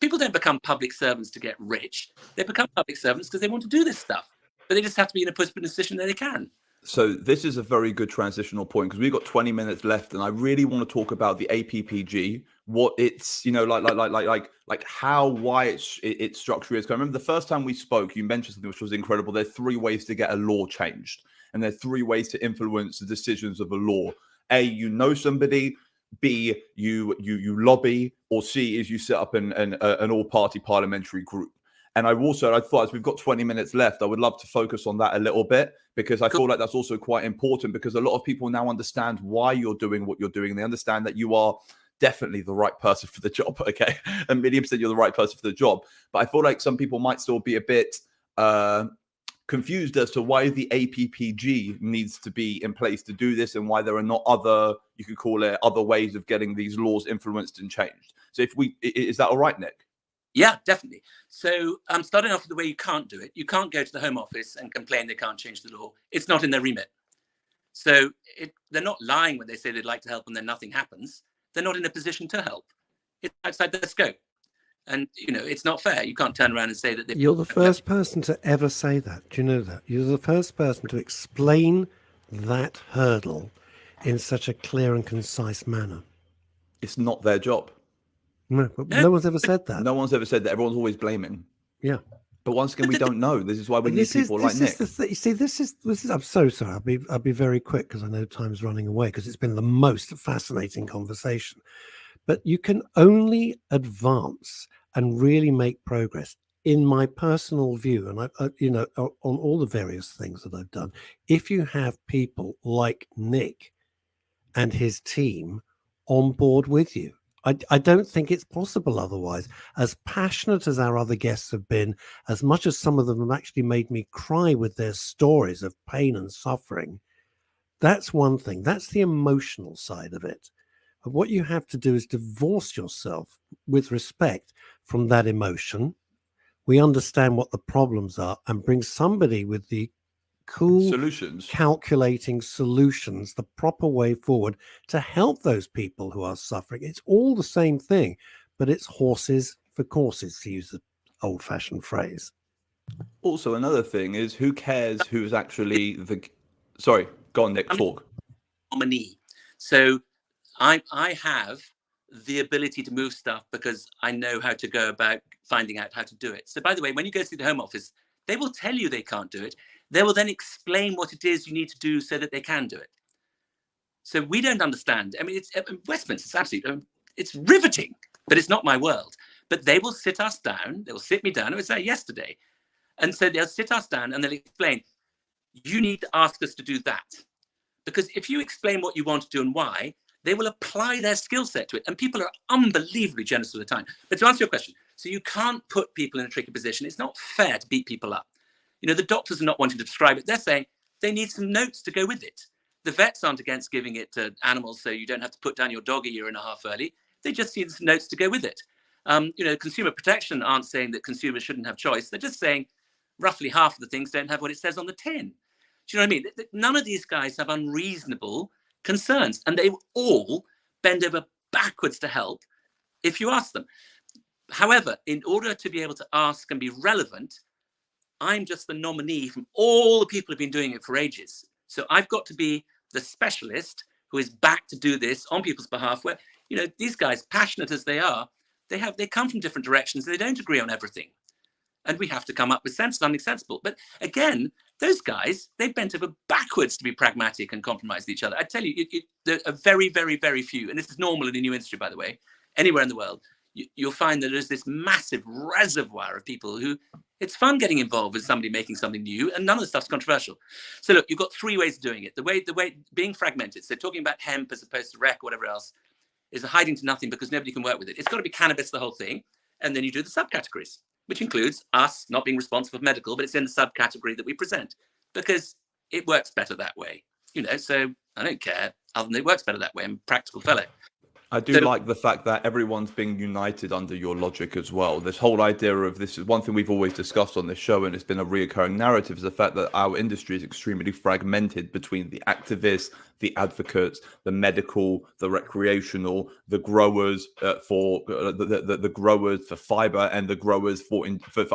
People don't become public servants to get rich. They become public servants because they want to do this stuff, but they just have to be in a position that they can. So this is a very good transitional point, because we've got 20 minutes left, and I really want to talk about the APPG, what it's, why its structure is. 'Cause I remember the first time we spoke, you mentioned something which was incredible. There are 3 ways to get a law changed, and there are 3 ways to influence the decisions of a law. A, somebody. B, you lobby, or C is you set up an all-party parliamentary group. And I thought, as we've got 20 minutes left, I would love to focus on that a little bit, because I feel like that's also quite important, because a lot of people now understand why you're doing what you're doing. And they understand that you are definitely the right person for the job. Okay, 1,000,000% you're the right person for the job. But I feel like some people might still be a bit confused as to why the APPG needs to be in place to do this, and why there are not other, you could call it, other ways of getting these laws influenced and changed. So is that all right, Nick? Yeah, definitely. So I'm starting off with the way you can't do it. You can't go to the Home Office and complain they can't change the law. It's not in their remit. So they're not lying when they say they'd like to help and then nothing happens. They're not in a position to help. It's outside their scope. And, it's not fair. You can't turn around and say that You're the first person to ever say that. Do you know that? You're the first person to explain that hurdle in such a clear and concise manner. It's not their job. No, but no one's ever said that. No one's ever said that. Everyone's always blaming. Yeah. But once again, we don't know. This is why we need people like Nick. You see, this is. I'm so sorry. I'll be very quick, because I know time's running away, because it's been the most fascinating conversation. But you can only advance and really make progress, in my personal view, and on all the various things that I've done, if you have people like Nick and his team on board with you. I don't think it's possible otherwise. As passionate as our other guests have been, as much as some of them have actually made me cry with their stories of pain and suffering, that's one thing. That's the emotional side of it. And what you have to do is divorce yourself with respect from that emotion. We understand what the problems are, and bring somebody with the cool solutions, calculating solutions, the proper way forward to help those people who are suffering. It's all the same thing, but it's horses for courses, to use the old-fashioned phrase. Also, another thing is, who cares who's actually the... Sorry, go on, Nick, talk. Nominee. So I have the ability to move stuff because I know how to go about finding out how to do it. So by the way, when you go to the Home Office, they will tell you they can't do it. They will then explain what it is you need to do so that they can do it. So we don't understand. I mean, it's Westminster, it's absolutely, it's riveting, but it's not my world. But they will sit us down. They will sit me down. I was there yesterday. And so they'll sit us down and they'll explain, you need to ask us to do that. Because if you explain what you want to do and why, they will apply their skill set to it. And people are unbelievably generous with the time. But to answer your question, so you can't put people in a tricky position. It's not fair to beat people up. The doctors are not wanting to prescribe it. They're saying they need some notes to go with it. The vets aren't against giving it to animals so you don't have to put down your dog a year and a half early. They just need some notes to go with it. Consumer protection aren't saying that consumers shouldn't have choice. They're just saying roughly half of the things don't have what it says on the tin. Do you know what I mean? None of these guys have unreasonable concerns, and they all bend over backwards to help if you ask them. However, in order to be able to ask and be relevant, I'm just the nominee from all the people who've been doing it for ages. So I've got to be the specialist who is back to do this on people's behalf, where, these guys, passionate as they are, they come from different directions. They don't agree on everything. And we have to come up with something sensible. But again, those guys, they bent over backwards to be pragmatic and compromise with each other. I tell you, there are very, very, very few, and this is normal in the new industry, by the way, anywhere in the world, you'll find that there's this massive reservoir of people who, it's fun getting involved with somebody making something new, and none of the stuff's controversial. So look, you've got 3 ways of doing it. The way being fragmented, so talking about hemp as opposed to rec or whatever else, is a hiding to nothing because nobody can work with it. It's got to be cannabis, the whole thing. And then you do the subcategories, which includes us not being responsible for medical, but it's in the subcategory that we present because it works better that way. So I don't care. Other than it works better that way. I'm a practical fellow. I do like the fact that everyone's being united under your logic as well. This whole idea of this is one thing we've always discussed on this show, and it's been a reoccurring narrative, is the fact that our industry is extremely fragmented between the activists, the advocates, the medical, the recreational, the growers for the growers for fiber, and the growers for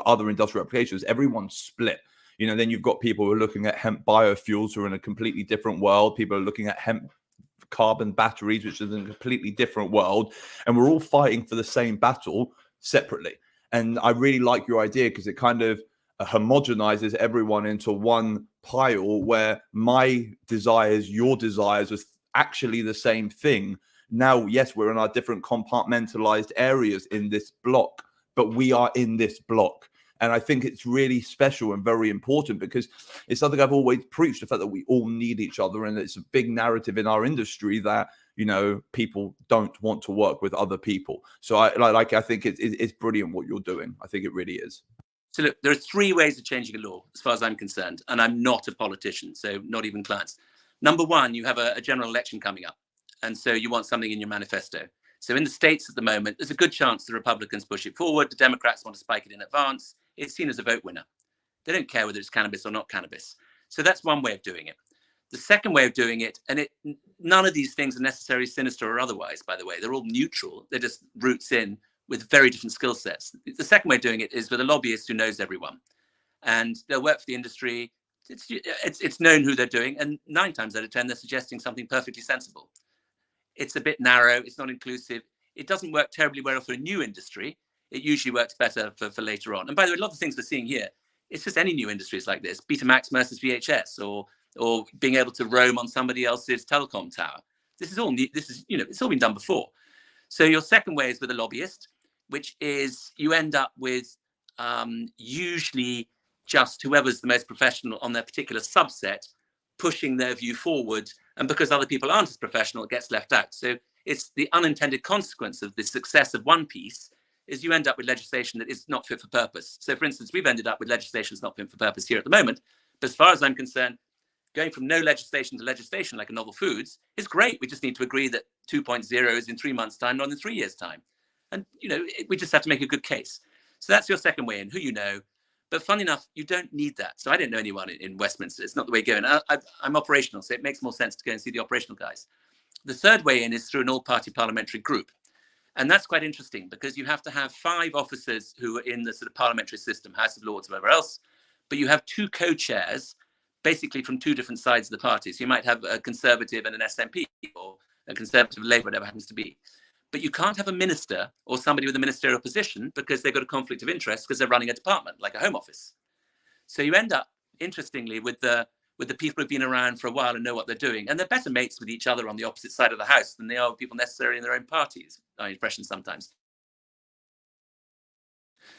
other industrial applications. Everyone's split. You know, then you've got people who are looking at hemp biofuels who are in a completely different world. People are looking at hemp carbon batteries, which is in a completely different world, and we're all fighting for the same battle separately. And I really like your idea because it kind of homogenizes everyone into one pile where my desires, your desires are actually the same thing. Now, yes, we're in our different compartmentalized areas in this block, but we are in this block. And I think it's really special and very important because it's something I've always preached, the fact that we all need each other. And it's a big narrative in our industry that, you know, people don't want to work with other people. So I think it's brilliant what you're doing. I think it really is. So look, there are 3 ways of changing a law, as far as I'm concerned. And I'm not a politician, so not even clients. Number 1, you have a general election coming up. And so you want something in your manifesto. So in the States at the moment, there's a good chance the Republicans push it forward. The Democrats want to spike it in advance. It's seen as a vote winner. They don't care whether it's cannabis or not cannabis. So that's one way of doing it. The second way of doing it, and none of these things are necessarily sinister or otherwise, by the way. They're all neutral. They're just roots in with very different skill sets. The second way of doing it is with a lobbyist who knows everyone. And they'll work for the industry. It's known who they're doing. And 9 times out of 10, they're suggesting something perfectly sensible. It's a bit narrow. It's not inclusive. It doesn't work terribly well for a new industry. It usually works better for later on. And by the way, a lot of things we're seeing here, it's just any new industries like this, Betamax versus VHS, or being able to roam on somebody else's telecom tower. This is all new. This is, you know, it's all been done before. So your second way is with a lobbyist, which is you end up with usually just whoever's the most professional on their particular subset pushing their view forward. And because other people aren't as professional, it gets left out. So it's the unintended consequence of the success of one piece is you end up with legislation that is not fit for purpose. So for instance, we've ended up with legislation that's not fit for purpose here at the moment. But as far as I'm concerned, going from no legislation to legislation like a novel foods is great. We just need to agree that 2.0 is in 3 months' time, not in 3 years' time. And, you know, we just have to make a good case. So that's your second way in, who you know. But funny enough, you don't need that. So I don't know anyone in Westminster. It's not the way going. I'm operational, so it makes more sense to go and see the operational guys. The third way in is through an all-party parliamentary group. And that's quite interesting because you have to have 5 officers who are in the sort of parliamentary system, House of Lords, whatever else. But you have 2 co-chairs, basically from 2 different sides of the party. So you might have a Conservative and an SNP, or a Conservative Labour, whatever happens to be. But you can't have a minister or somebody with a ministerial position because they've got a conflict of interest because they're running a department, like a Home Office. So you end up, interestingly, with the people who've been around for a while and know what they're doing. And they're better mates with each other on the opposite side of the house than they are with people necessarily in their own parties, my impression sometimes.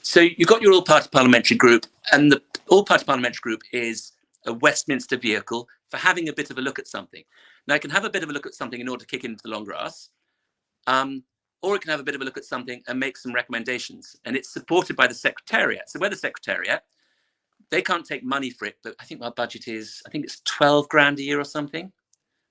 So you've got your all-party parliamentary group, and the all-party parliamentary group is a Westminster vehicle for having a bit of a look at something. Now, it can have a bit of a look at something in order to kick into the long grass, or it can have a bit of a look at something and make some recommendations. And it's supported by the Secretariat. So we're the Secretariat. They can't take money for it, but I think our budget is, I think it's 12 grand a year or something.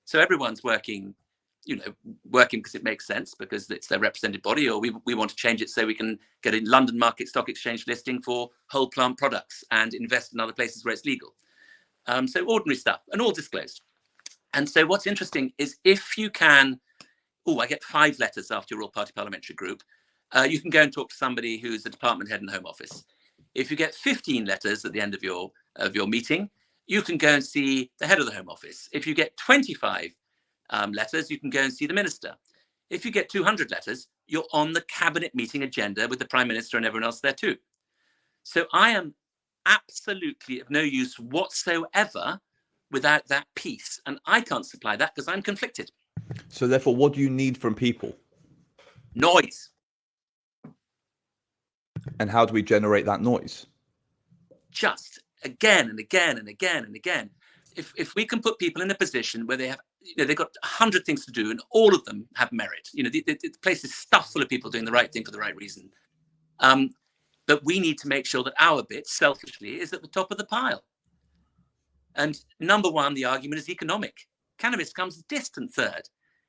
So everyone's working, you know, working because it makes sense, because it's their represented body, or we want to change it so we can get a London Market Stock Exchange listing for whole plant products and invest in other places where it's legal. So ordinary stuff, and all disclosed. And so what's interesting is if you can, I get 5 letters after your all-party parliamentary group, you can go and talk to somebody who's a department head in the Home Office. If you get 15 letters at the end of your meeting, you can go and see the head of the Home Office. If you get 25 letters, you can go and see the minister. If you get 200 letters, you're on the cabinet meeting agenda with the Prime Minister and everyone else there too. So I am absolutely of no use whatsoever without that piece. And I can't supply that because I'm conflicted. So therefore, what do you need from people? Noise. And how do we generate that noise? Just again and again and again and again. If we can put people in a position where they have, you know, they've got 100 things to do and all of them have merit. You know, the place is stuffed full of people doing the right thing for the right reason. But we need to make sure that our bit, selfishly, is at the top of the pile. And number one, the argument is economic. Cannabis comes distant third.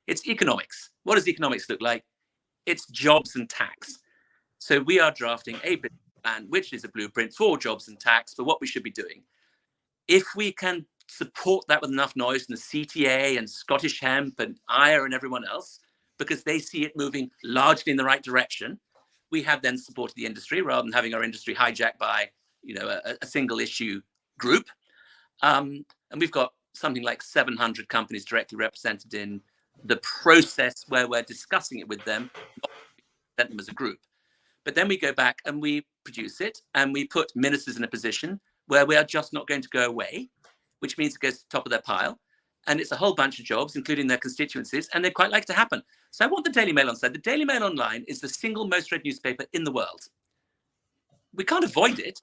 It's economics. What does economics look like? It's jobs and tax. So we are drafting a business plan, which is a blueprint for jobs and tax for what we should be doing. If we can support that with enough noise from the CTA and Scottish Hemp and IRE and everyone else, because they see it moving largely in the right direction, we have then supported the industry rather than having our industry hijacked by, a single issue group. And we've got something like 700 companies directly represented in the process where we're discussing it with them, not present them as a group. But then we go back and we produce it and we put ministers in a position where we are just not going to go away, which means it goes to the top of their pile. And it's a whole bunch of jobs, including their constituencies, and they quite like to happen. So I want the Daily Mail on side. The Daily Mail Online is the single most read newspaper in the world. We can't avoid it.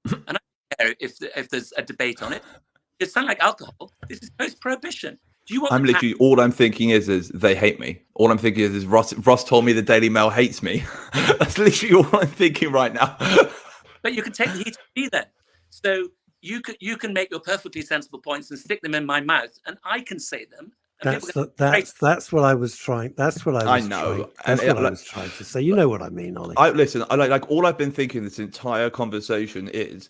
And I don't care if there's a debate on it. It's something like alcohol. This is post-prohibition. Do you want? I'm literally all I'm thinking is they hate me. All I'm thinking is Ross told me the Daily Mail hates me. That's literally all I'm thinking right now. But you can take the heat of me then. So you can make your perfectly sensible points and stick them in my mouth, and I can say them. That's what I was trying. That's what I was. I know. That's what I was trying to say. You know what I mean, Ollie. Listen. I like all I've been thinking this entire conversation is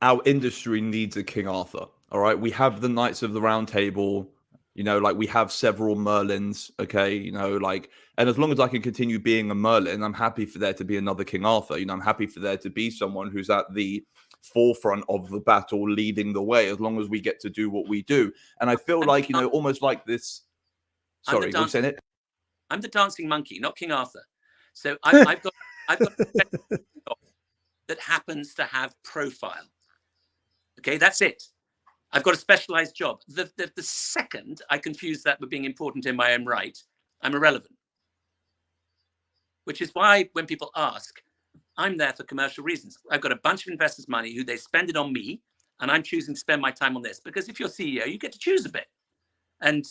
our industry needs a King Arthur. All right, we have the Knights of the Round Table. We have several Merlins. Okay, and as long as I can continue being a Merlin, I'm happy for there to be another King Arthur. I'm happy for there to be someone who's at the forefront of the battle, leading the way, as long as we get to do what we do. And I feel like, almost like this. Sorry, you're saying it? I'm the dancing monkey, not King Arthur. So I've got that happens to have profile. Okay, that's it. I've got a specialized job. The second I confuse that with being important in my own right, I'm irrelevant. Which is why when people ask, I'm there for commercial reasons. I've got a bunch of investors' money who they spend it on me, and I'm choosing to spend my time on this. Because if you're CEO, you get to choose a bit. And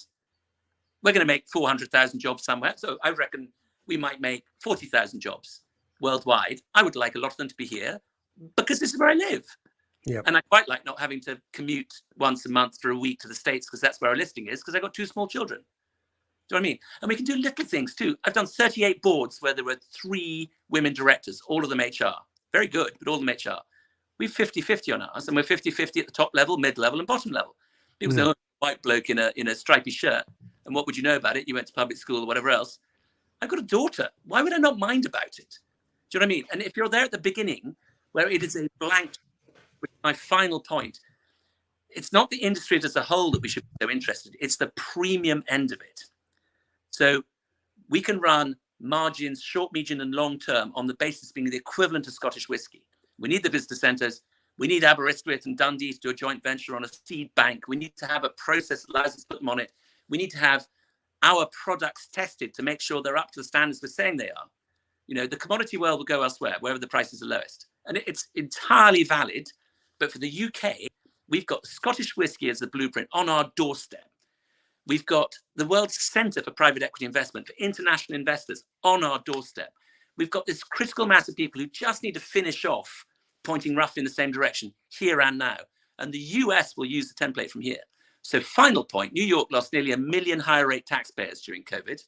we're going to make 400,000 jobs somewhere. So I reckon we might make 40,000 jobs worldwide. I would like a lot of them to be here because this is where I live. Yep. And I quite like not having to commute once a month for a week to the States because that's where our listing is, because I've got 2 small children. Do you know what I mean? And we can do little things too. I've done 38 boards where there were 3 women directors, all of them HR. Very good, but all of them HR. We've 50-50 on ours, and we're 50-50 at the top level, mid-level, and bottom level. People say, oh, white bloke in a stripy shirt, and what would you know about it? You went to public school or whatever else. I've got a daughter. Why would I not mind about it? Do you know what I mean? And if you're there at the beginning, where it is a blank, which is my final point, it's not the industry as a whole that we should be so interested in. It's the premium end of it. So we can run margins, short, medium, and long term on the basis being the equivalent of Scottish whiskey. We need the visitor centres. We need Aberystwyth and Dundee to do a joint venture on a seed bank. We need to have a process that allows us to put them on it. We need to have our products tested to make sure they're up to the standards we're saying they are. The commodity world will go elsewhere, wherever the prices are lowest. And it's entirely valid. But for the UK, we've got Scottish whiskey as the blueprint on our doorstep. We've got the world's centre for private equity investment, for international investors on our doorstep. We've got this critical mass of people who just need to finish off pointing roughly in the same direction here and now. And the US will use the template from here. So final point, New York lost nearly 1 million higher rate taxpayers during COVID.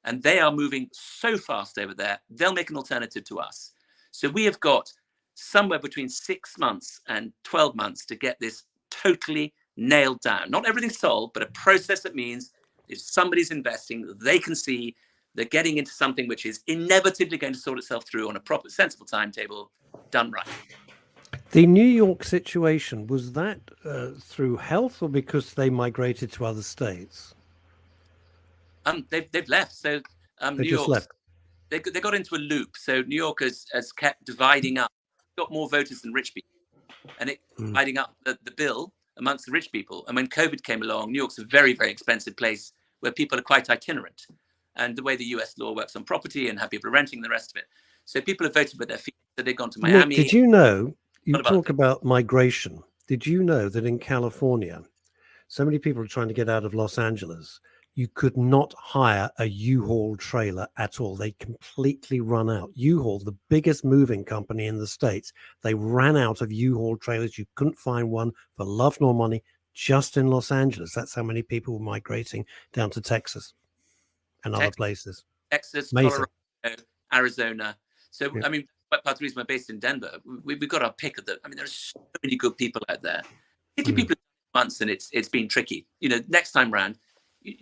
And they are moving so fast over there, they'll make an alternative to us. So we have got somewhere between 6 months and 12 months to get this totally nailed down. Not everything's solved, but a process that means if somebody's investing, they can see they're getting into something which is inevitably going to sort itself through on a proper, sensible timetable, done right. The New York situation, was that through health or because they migrated to other states? They've left. So New York left. They got into a loop. So New York has kept dividing up, got more voters than rich people, and it dividing up the bill amongst the rich people. And when COVID came along, New York's a very, very expensive place where people are quite itinerant. And the way the US law works on property and how people are renting, the rest of it. So people have voted with their feet. So they've gone to Miami. Nick, did you know, you talk about migration. Did you know that in California, so many people are trying to get out of Los Angeles, you could not hire a U-Haul trailer at all. They completely run out. U-Haul, the biggest moving company in the States, they ran out of U-Haul trailers. You couldn't find one for love nor money, just in Los Angeles. That's how many people were migrating down to Texas and other places. Texas, Amazing. Colorado, Arizona. So, Yeah. I mean, part of the reason we're based in Denver, we've got our pick of the. I mean, there's so many good people out there. Particularly people months, and it's been tricky. You know, next time round,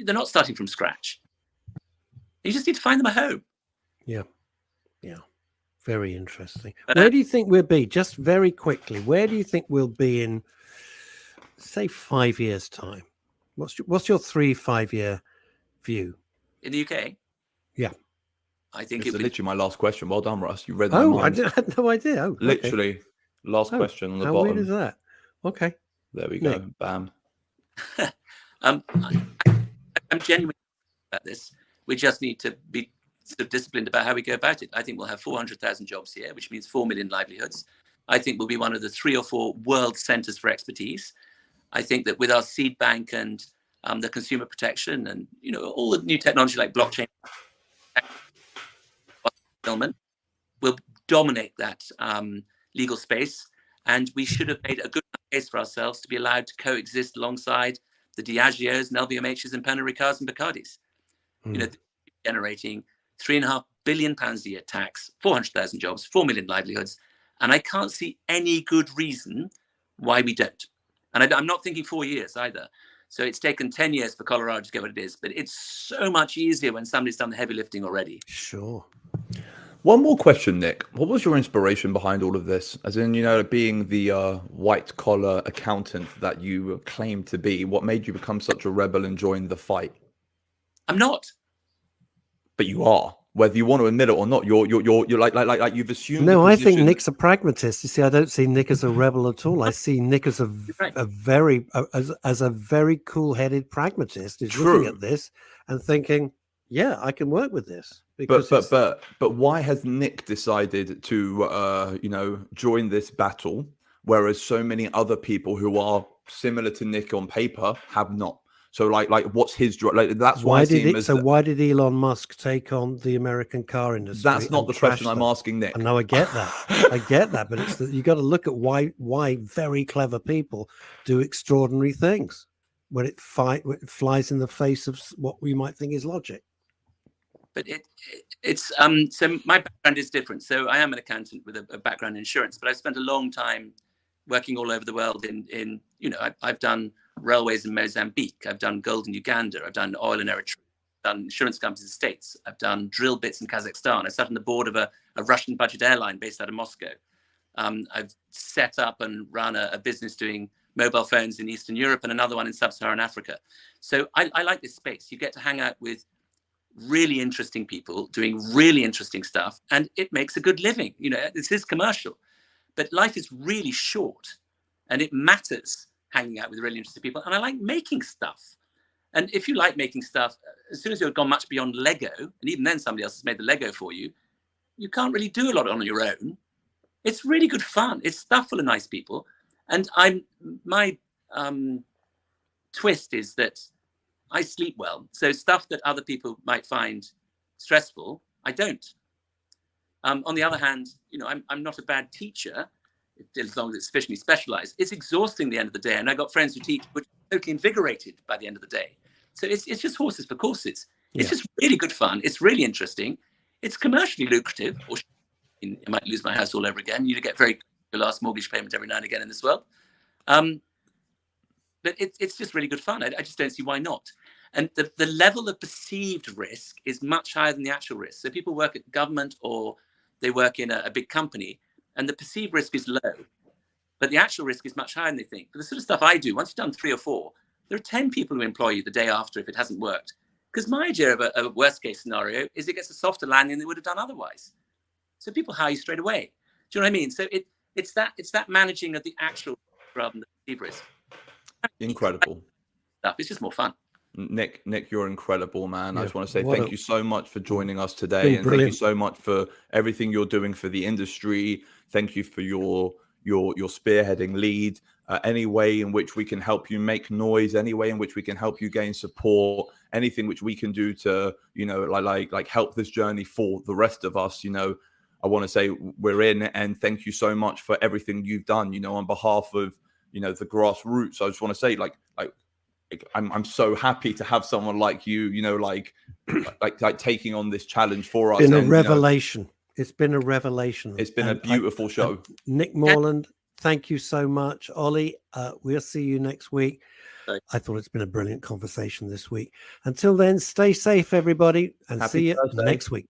they're not starting from scratch. You just need to find them a home. Yeah. Very interesting. Where do you think we'll be? Just very quickly, where do you think we'll be in, say, 5 years' time? What's your 3-5 year view In the UK? Yeah. I think it's literally my last question. Well done, Russ. You read my I mind. had no idea. Oh, okay. Literally, last question on the how bottom. Weird is that? Okay. There we Nick. go. Bam. I'm genuinely about this. We just need to be sort of disciplined about how we go about it. I think we'll have 400,000 jobs here, which means 4 million livelihoods. I think we'll be one of the 3 or 4 world centers for expertise. I think that with our seed bank and the consumer protection and, you know, all the new technology like blockchain, will dominate that legal space. And we should have made a good case for ourselves to be allowed to coexist alongside the Diageos and LVMHs and Pernod Ricards and Bacardis. You know, generating £3.5 billion a year tax, 400,000 jobs, 4 million livelihoods. And I can't see any good reason why we don't. And I'm not thinking 4 years either. So it's taken 10 years for Colorado to get what it is, but it's so much easier when somebody's done the heavy lifting already. Sure. One more question, Nick. What was your inspiration behind all of this? As in, you know, being the white collar accountant that you claim to be, what made you become such a rebel and join the fight? I'm not. But you are, whether you want to admit it or not. You're like you've assumed. No, I think Nick's a pragmatist. You see, I don't see Nick as a rebel at all. I see Nick as a very cool-headed pragmatist who's looking at this and thinking, yeah, I can work with this. Because but why has Nick decided to you know, join this battle, whereas so many other people who are similar to Nick on paper have not? So like what's his like? That's why why did Elon Musk take on the American car industry? That's not the question I'm asking, Nick. I know, I get that, but it's you got to look at why very clever people do extraordinary things when it flies in the face of what we might think is logic. But it's so my background is different. So I am an accountant with a background in insurance, but I've spent a long time working all over the world in you know, I've done railways in Mozambique, I've done gold in Uganda, I've done oil in Eritrea, I've done insurance companies in the States, I've done drill bits in Kazakhstan, I sat on the board of a Russian budget airline based out of Moscow. I've set up and run a business doing mobile phones in Eastern Europe and another one in Sub-Saharan Africa. So I like this space. You get to hang out with really interesting people doing really interesting stuff, and it makes a good living. You know, this is commercial, but life is really short, and it matters hanging out with really interesting people. And I like making stuff. And if you like making stuff, as soon as you've gone much beyond Lego, and even then somebody else has made the Lego for you, you can't really do a lot on your own. It's really good fun. It's stuff full of nice people. And my twist is that I sleep well. So stuff that other people might find stressful, I don't. On the other hand, you know, I'm not a bad teacher, as long as it's sufficiently specialized. It's exhausting at the end of the day. And I got friends who teach, which are totally invigorated by the end of the day. So it's just horses for courses. It's just really good fun. It's really interesting. It's commercially lucrative. Or I might lose my house all over again. You get very the last mortgage payment every now and again in this world. But it's just really good fun. I just don't see why not. And the level of perceived risk is much higher than the actual risk. So people work at government or they work in a big company, and the perceived risk is low, but the actual risk is much higher than they think. For the sort of stuff I do, once you've done 3 or 4, there are 10 people who employ you the day after if it hasn't worked. Because my idea of a worst case scenario is it gets a softer landing than they would have done otherwise. So people hire you straight away. Do you know what I mean? So it's that managing of the actual rather than the perceived risk. Incredible stuff. It's just more fun. Nick, you're incredible, man. Yeah, I just want to say thank you so much for joining us today, and brilliant. thank you so much for everything you're doing for the industry. Thank you for your spearheading lead. Any way in which we can help you make noise, any way in which we can help you gain support, anything which we can do to, you know, like help this journey for the rest of us, you know, I want to say we're in. And thank you so much for everything you've done, you know, on behalf of you know, the grassroots. I just want to say, like I'm so happy to have someone like you, you know, like taking on this challenge for us. It's been a and, revelation. You know, it's been a revelation. It's been a beautiful show. Nick Morland, thank you so much. Ollie, we'll see you next week. Right. I thought it's been a brilliant conversation this week. Until then, stay safe, everybody, and Happy see you Thursday. next week.